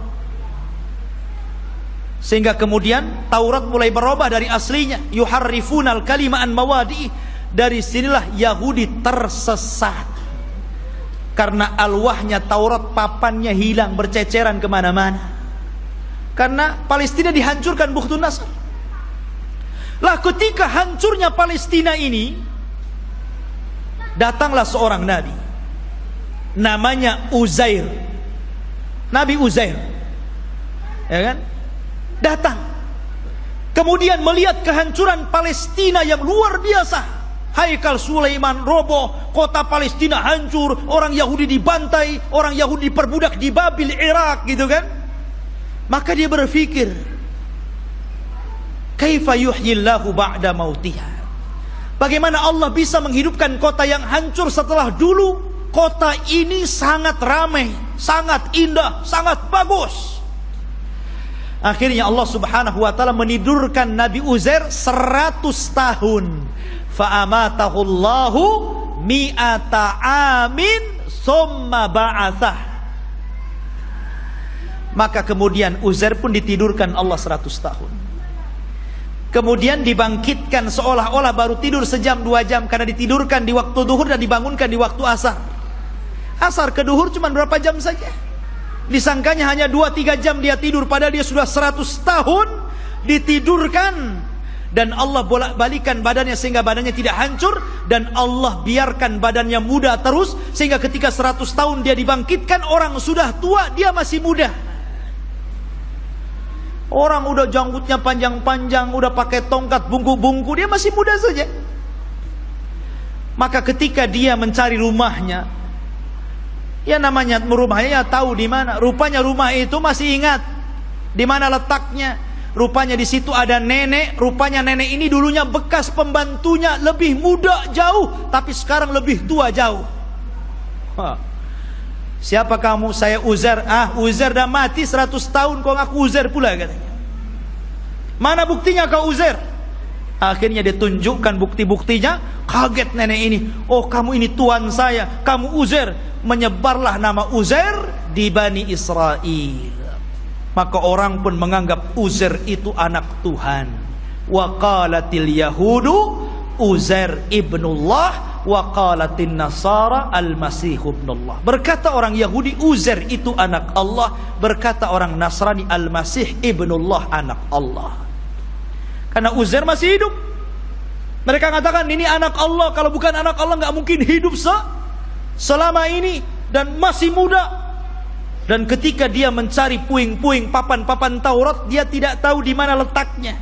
Sehingga kemudian Taurat mulai berubah dari aslinya, yuharrifunal kalima an mawadi. Dari sinilah Yahudi tersesat, karena alwahnya Taurat, papannya hilang, berceceran kemana-mana. Karena Palestina dihancurkan Bukhtun Nasr. Lah ketika hancurnya Palestina ini, datanglah seorang nabi, namanya Uzair. Nabi Uzair, ya kan? Datang, kemudian melihat kehancuran Palestina yang luar biasa. Haikal Sulaiman roboh, kota Palestina hancur, orang Yahudi dibantai, orang Yahudi diperbudak di Babil, Irak, gitu kan. Maka dia berpikir, kaifa yuhyillahu ba'da mautiha. Bagaimana Allah bisa menghidupkan kota yang hancur setelah dulu kota ini sangat ramai, sangat indah, sangat bagus. Akhirnya Allah subhanahu wa ta'ala menidurkan Nabi Uzair 100 tahun. Fa'amatahu Allahu mi'ata amin summa ba'athah. Maka kemudian Uzair pun ditidurkan Allah 100 tahun. Kemudian dibangkitkan seolah-olah baru tidur sejam 2 jam, karena ditidurkan di waktu duhur dan dibangunkan di waktu asar. Asar ke duhur cuma berapa jam saja. Disangkanya hanya 2-3 jam dia tidur, padahal dia sudah 100 tahun ditidurkan. Dan Allah bolak-balikan badannya sehingga badannya tidak hancur, dan Allah biarkan badannya muda terus, sehingga ketika 100 tahun dia dibangkitkan, orang sudah tua, dia masih muda. Orang udah janggutnya panjang-panjang, udah pakai tongkat bungku-bungku, dia masih muda saja. Maka ketika dia mencari rumahnya, ya namanya rumahnya ya tahu di mana. Rupanya rumah itu masih ingat di mana letaknya. Rupanya di situ ada nenek. Rupanya nenek ini dulunya bekas pembantunya, lebih muda jauh, tapi sekarang lebih tua jauh. Siapa kamu? Saya Uzair. Uzair dah mati 100 tahun, kau ngaku Uzair pula, katanya. Mana buktinya kau Uzair? Akhirnya ditunjukkan bukti-buktinya. Kaget nenek ini. Oh, kamu ini tuan saya, kamu Uzair. Menyebarlah nama Uzair di Bani Israel. Maka orang pun menganggap Uzair itu anak Tuhan. Wa qalatil yahudu Uzair ibnullah wa qalatin nasara al-masih ibnullah. Berkata orang Yahudi Uzair itu anak Allah, berkata orang Nasrani al-masih ibnullah, anak Allah. Karena Uzair masih hidup. Mereka katakan ini anak Allah, kalau bukan anak Allah nggak mungkin hidup selama ini dan masih muda. Dan ketika dia mencari puing-puing papan-papan Taurat, dia tidak tahu di mana letaknya.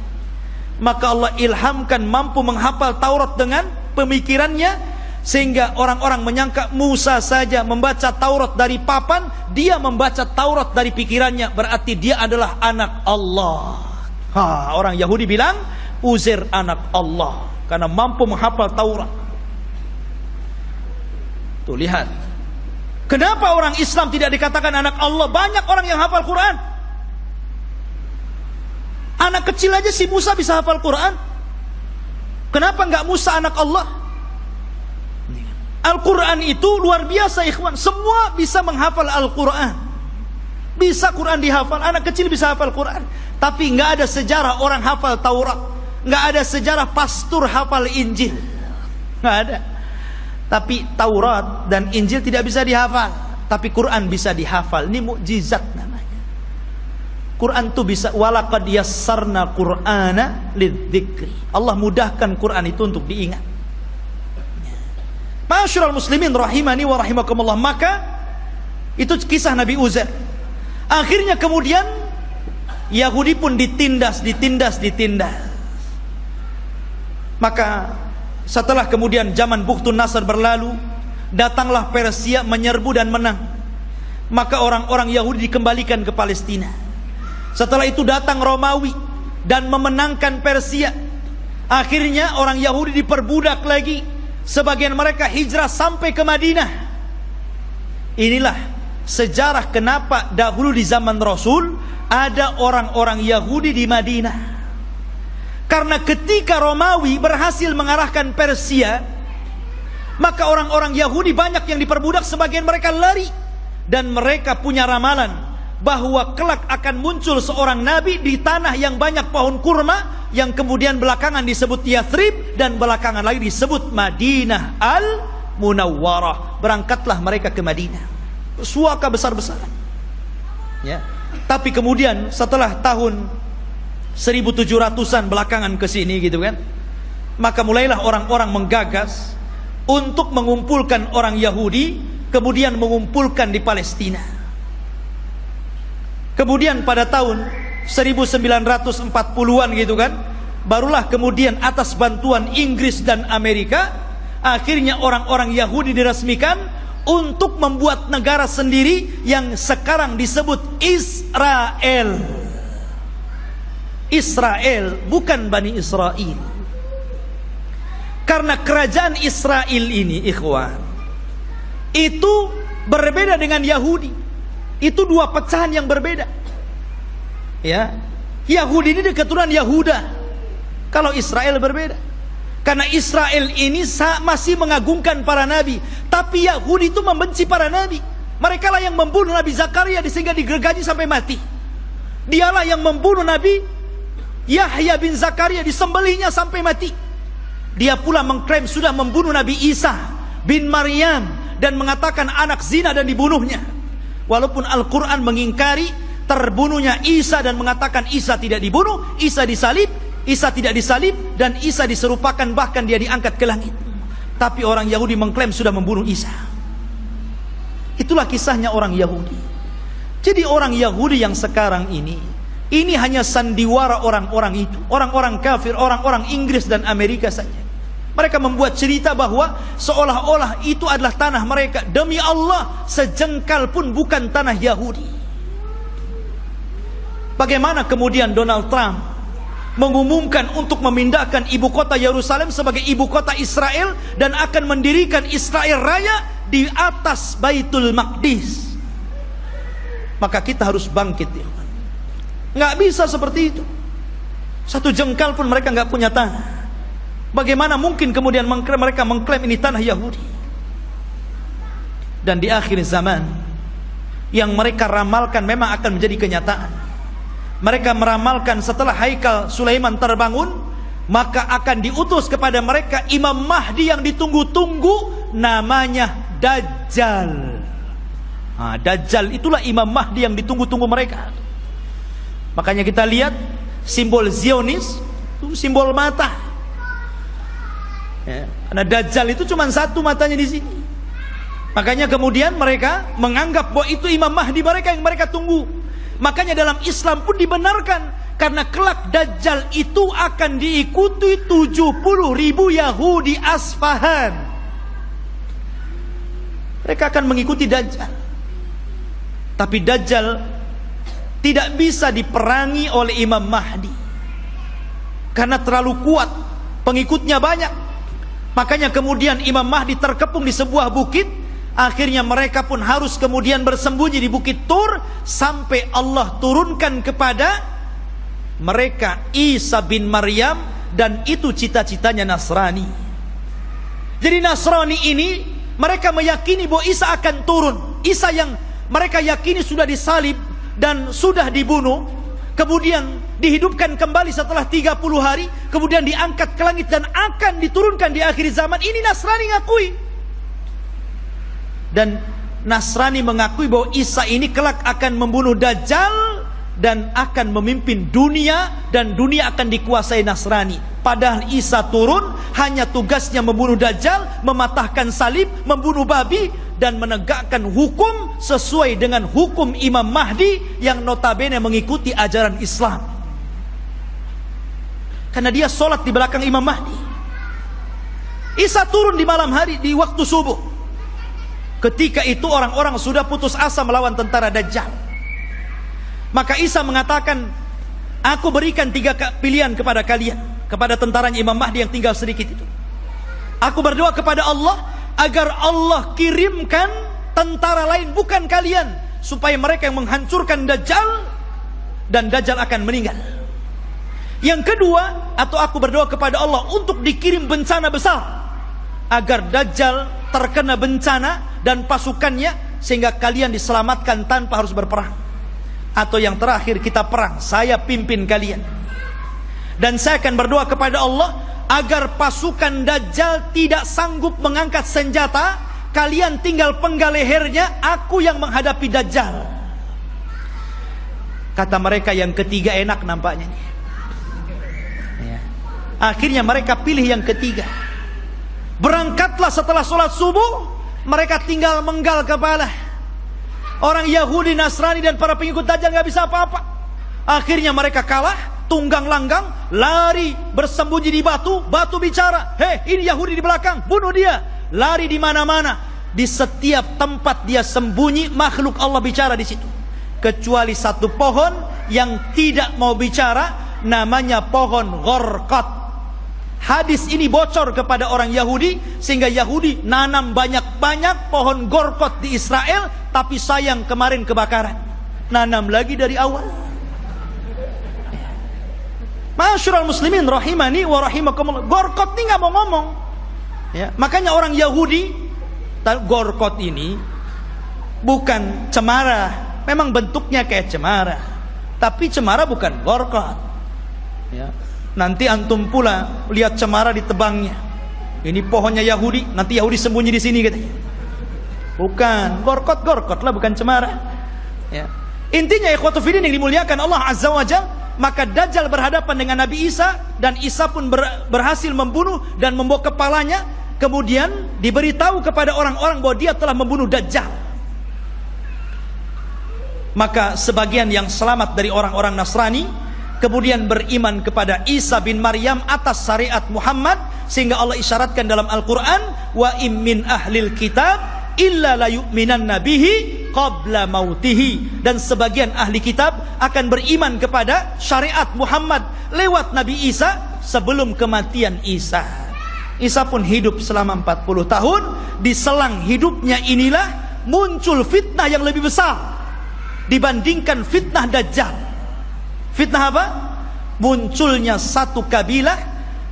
Maka Allah ilhamkan mampu menghafal Taurat dengan pemikirannya, sehingga orang-orang menyangka Musa saja membaca Taurat dari papan, dia membaca Taurat dari pikirannya, berarti dia adalah anak Allah. Orang Yahudi bilang Uzair anak Allah karena mampu menghafal Taurat. Tuh lihat. Kenapa orang Islam tidak dikatakan anak Allah? Banyak orang yang hafal Quran. Anak kecil aja si Musa bisa hafal Quran. Kenapa enggak Musa anak Allah? Al-Quran itu luar biasa ikhwan. Semua bisa menghafal Al-Quran. Bisa Quran dihafal. Anak kecil bisa hafal Quran. Tapi enggak ada sejarah orang hafal Taurat. Enggak ada sejarah pastor hafal Injil. Enggak ada. Tapi Taurat dan Injil tidak bisa dihafal, tapi Quran bisa dihafal. Ini mukjizat namanya. Quran itu bisa, walaqad yassarna Qur'ana lidzikri. Allah mudahkan Quran itu untuk diingat. Ma'asyiral muslimin rahimani wa rahimakumullah. Maka itu kisah Nabi Uzair. Akhirnya kemudian Yahudi pun ditindas. Maka setelah kemudian zaman Bukhtun Nasr berlalu, datanglah Persia menyerbu dan menang. Maka orang-orang Yahudi dikembalikan ke Palestina. Setelah itu datang Romawi dan memenangkan Persia. Akhirnya orang Yahudi diperbudak lagi. Sebagian mereka hijrah sampai ke Madinah. Inilah sejarah kenapa dahulu di zaman Rasul ada orang-orang Yahudi di Madinah. Karena ketika Romawi berhasil mengarahkan Persia, maka orang-orang Yahudi banyak yang diperbudak, sebagian mereka lari. Dan mereka punya ramalan bahwa kelak akan muncul seorang nabi di tanah yang banyak pohon kurma, yang kemudian belakangan disebut Yathrib dan belakangan lagi disebut Madinah Al-Munawwarah. Berangkatlah mereka ke Madinah, suaka besar-besaran ya. Tapi kemudian setelah tahun 1700-an belakangan ke sini gitu kan, maka mulailah orang-orang menggagas untuk mengumpulkan orang Yahudi, kemudian mengumpulkan di Palestina. Kemudian pada tahun 1940-an gitu kan, barulah kemudian atas bantuan Inggris dan Amerika, akhirnya orang-orang Yahudi diresmikan untuk membuat negara sendiri yang sekarang disebut Israel. Israel, bukan Bani Israel. Karena kerajaan Israel ini ikhwan, itu berbeda dengan Yahudi. Itu dua pecahan yang berbeda ya. Yahudi ini keturunan Yahuda, kalau Israel berbeda. Karena Israel ini masih mengagungkan para nabi, tapi Yahudi itu membenci para nabi. Mereka lah yang membunuh Nabi Zakaria sehingga digergaji sampai mati. Dialah yang membunuh Nabi Yahya bin Zakaria, disembelihnya sampai mati. Dia pula mengklaim sudah membunuh Nabi Isa bin Maryam dan mengatakan anak zina dan dibunuhnya. Walaupun Al-Quran mengingkari terbunuhnya Isa dan mengatakan Isa tidak dibunuh, Isa disalib, Isa tidak disalib, dan Isa diserupakan bahkan dia diangkat ke langit. Tapi orang Yahudi mengklaim sudah membunuh Isa. Itulah kisahnya orang Yahudi. Jadi orang Yahudi yang sekarang ini hanya sandiwara orang-orang itu, orang-orang kafir, orang-orang Inggris dan Amerika saja. Mereka membuat cerita bahwa seolah-olah itu adalah tanah mereka. Demi Allah, sejengkal pun bukan tanah Yahudi. Bagaimana kemudian Donald Trump mengumumkan untuk memindahkan ibu kota Yerusalem sebagai ibu kota Israel dan akan mendirikan Israel Raya di atas Baitul Maqdis? Maka kita harus bangkit ya. Nggak bisa seperti itu. Satu jengkal pun mereka nggak punya tanah. Bagaimana mungkin kemudian mereka mengklaim ini tanah Yahudi? Dan di akhir zaman yang mereka ramalkan memang akan menjadi kenyataan. mereka meramalkan setelah Haikal Sulaiman terbangun, maka akan diutus kepada mereka Imam Mahdi yang ditunggu-tunggu, namanya Dajjal. Dajjal itulah Imam Mahdi yang ditunggu-tunggu mereka. Makanya kita lihat simbol Zionis itu simbol mata. Karena Dajjal itu cuma satu matanya di sini. Makanya kemudian mereka menganggap bahwa itu Imam Mahdi mereka yang mereka tunggu. Makanya dalam Islam pun dibenarkan, karena kelak Dajjal itu akan diikuti 70.000 Yahudi Asfahan. Mereka akan mengikuti Dajjal. Tapi Dajjal tidak bisa diperangi oleh Imam Mahdi, karena terlalu kuat, pengikutnya banyak. Makanya kemudian Imam Mahdi terkepung di sebuah bukit. Akhirnya mereka pun harus kemudian bersembunyi di Bukit Tur, sampai Allah turunkan kepada mereka Isa bin Maryam, dan itu cita-citanya Nasrani. Jadi Nasrani ini mereka meyakini bahwa Isa akan turun. Isa yang mereka yakini sudah disalib dan sudah dibunuh, kemudian dihidupkan kembali setelah 30 hari, kemudian diangkat ke langit dan akan diturunkan di akhir zaman. Ini Nasrani ngakui. Dan Nasrani mengakui bahwa Isa ini kelak akan membunuh Dajjal dan akan memimpin dunia, dan dunia akan dikuasai Nasrani. Padahal Isa turun hanya tugasnya membunuh Dajjal, mematahkan salib, membunuh babi, dan menegakkan hukum sesuai dengan hukum Imam Mahdi yang notabene mengikuti ajaran Islam. Karena dia sholat di belakang Imam Mahdi. Isa turun di malam hari, di waktu subuh. Ketika itu orang-orang sudah putus asa melawan tentara Dajjal. Maka Isa mengatakan, aku berikan 3 pilihan kepada kalian, kepada tentaranya Imam Mahdi yang tinggal sedikit itu. Aku berdoa kepada Allah agar Allah kirimkan tentara lain bukan kalian, supaya mereka yang menghancurkan Dajjal, dan Dajjal akan meninggal. Yang kedua, atau aku berdoa kepada Allah untuk dikirim bencana besar, agar Dajjal terkena bencana dan pasukannya, sehingga kalian diselamatkan tanpa harus berperang. Atau yang terakhir, kita perang, saya pimpin kalian. Dan saya akan berdoa kepada Allah agar pasukan Dajjal tidak sanggup mengangkat senjata, kalian tinggal penggal lehernya, aku yang menghadapi Dajjal. Kata mereka yang ketiga enak nampaknya nih. Akhirnya mereka pilih yang ketiga. Berangkatlah setelah sholat subuh, mereka tinggal menggal kepala. Orang Yahudi, Nasrani, dan para pengikut Dajjal gak bisa apa-apa. Akhirnya mereka kalah, tunggang langgang, lari bersembunyi di batu. Batu bicara, hei ini Yahudi di belakang, bunuh dia. Lari di mana-mana, di setiap tempat dia sembunyi, makhluk Allah bicara di situ. Kecuali satu pohon yang tidak mau bicara, namanya pohon Gharqad. Hadis ini bocor kepada orang Yahudi, sehingga Yahudi nanam banyak-banyak pohon Gharqad di Israel. Tapi sayang kemarin kebakaran, nanam lagi dari awal. Ma'asyiral muslimin rahimani wa rahimakumullah, Gharqad ini gak mau ngomong. Makanya orang Yahudi, Gharqad ini bukan cemara, memang bentuknya kayak cemara, tapi cemara bukan Gharqad. Nanti antum pula lihat cemara ditebangnya. Ini pohonnya Yahudi, nanti Yahudi sembunyi di sini katanya. Bukan, Gharqad lah, bukan cemara. Intinya ikhwatu fiddin yang dimuliakan Allah Azza wa Jalla, maka Dajjal berhadapan dengan Nabi Isa, dan Isa pun berhasil membunuh dan membawa kepalanya. Kemudian diberitahu kepada orang-orang bahwa dia telah membunuh Dajjal. Maka sebagian yang selamat dari orang-orang Nasrani kemudian beriman kepada Isa bin Maryam atas syariat Muhammad, sehingga Allah isyaratkan dalam Al-Quran, wa im min ahlil kitab illa la yu'minanna bihi qabla mautihi. Dan sebagian ahli kitab akan beriman kepada syariat Muhammad lewat Nabi Isa sebelum kematian Isa. Isa pun hidup selama 40 tahun. Di selang hidupnya inilah muncul fitnah yang lebih besar dibandingkan fitnah Dajjal. Fitnah apa? Munculnya satu kabilah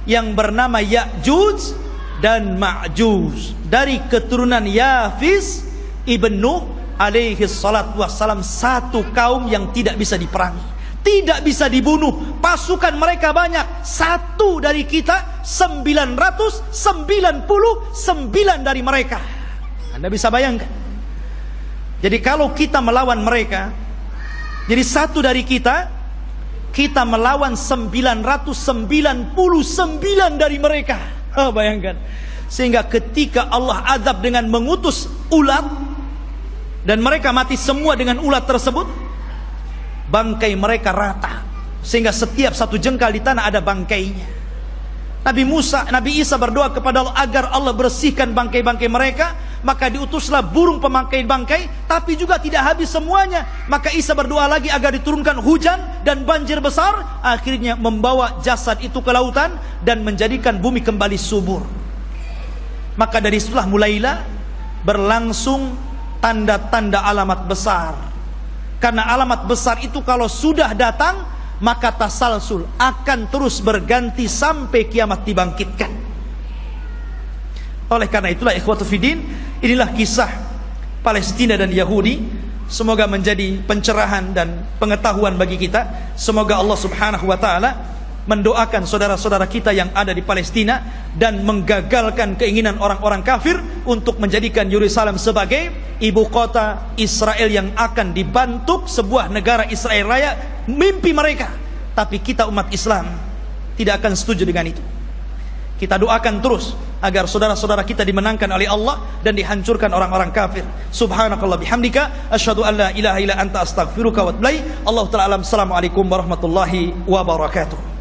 yang bernama Ya'juj dan Ma'juj, dari keturunan Yafis ibn Nuh alaihi salatu wassalam. Satu kaum yang tidak bisa diperangi, tidak bisa dibunuh. Pasukan mereka banyak. Satu dari kita, 999 dari mereka. Anda bisa bayangkan. Jadi kalau kita melawan mereka, jadi satu dari kita melawan 999 dari mereka. Bayangkan. Sehingga ketika Allah azab dengan mengutus ulat, dan mereka mati semua dengan ulat tersebut, bangkai mereka rata, sehingga setiap satu jengkal di tanah ada bangkainya. Nabi Isa berdoa kepada Allah agar Allah bersihkan bangkai-bangkai mereka. Maka diutuslah burung pemangkai bangkai, tapi juga tidak habis semuanya. Maka Isa berdoa lagi agar diturunkan hujan dan banjir besar. Akhirnya membawa jasad itu ke lautan dan menjadikan bumi kembali subur. Maka dari situlah mulailah berlangsung tanda-tanda alamat besar. Karena alamat besar itu kalau sudah datang, maka tasalsul akan terus berganti sampai kiamat dibangkitkan. Oleh karena itulah ikhwatu fiddin, inilah kisah Palestina dan Yahudi. Semoga menjadi pencerahan dan pengetahuan bagi kita. Semoga Allah subhanahu wa ta'ala mendoakan saudara-saudara kita yang ada di Palestina dan menggagalkan keinginan orang-orang kafir untuk menjadikan Yerusalem sebagai ibu kota Israel yang akan dibentuk sebuah negara Israel Raya. Mimpi mereka, tapi kita umat Islam tidak akan setuju dengan itu. Kita doakan terus agar saudara-saudara kita dimenangkan oleh Allah dan dihancurkan orang-orang kafir. Subhanakallah bihamdika asyhadu an la ilaha illa anta astaghfiruka wa atubu ilaik. Allahu ta'ala alam. Assalamualaikum warahmatullahi wabarakatuh.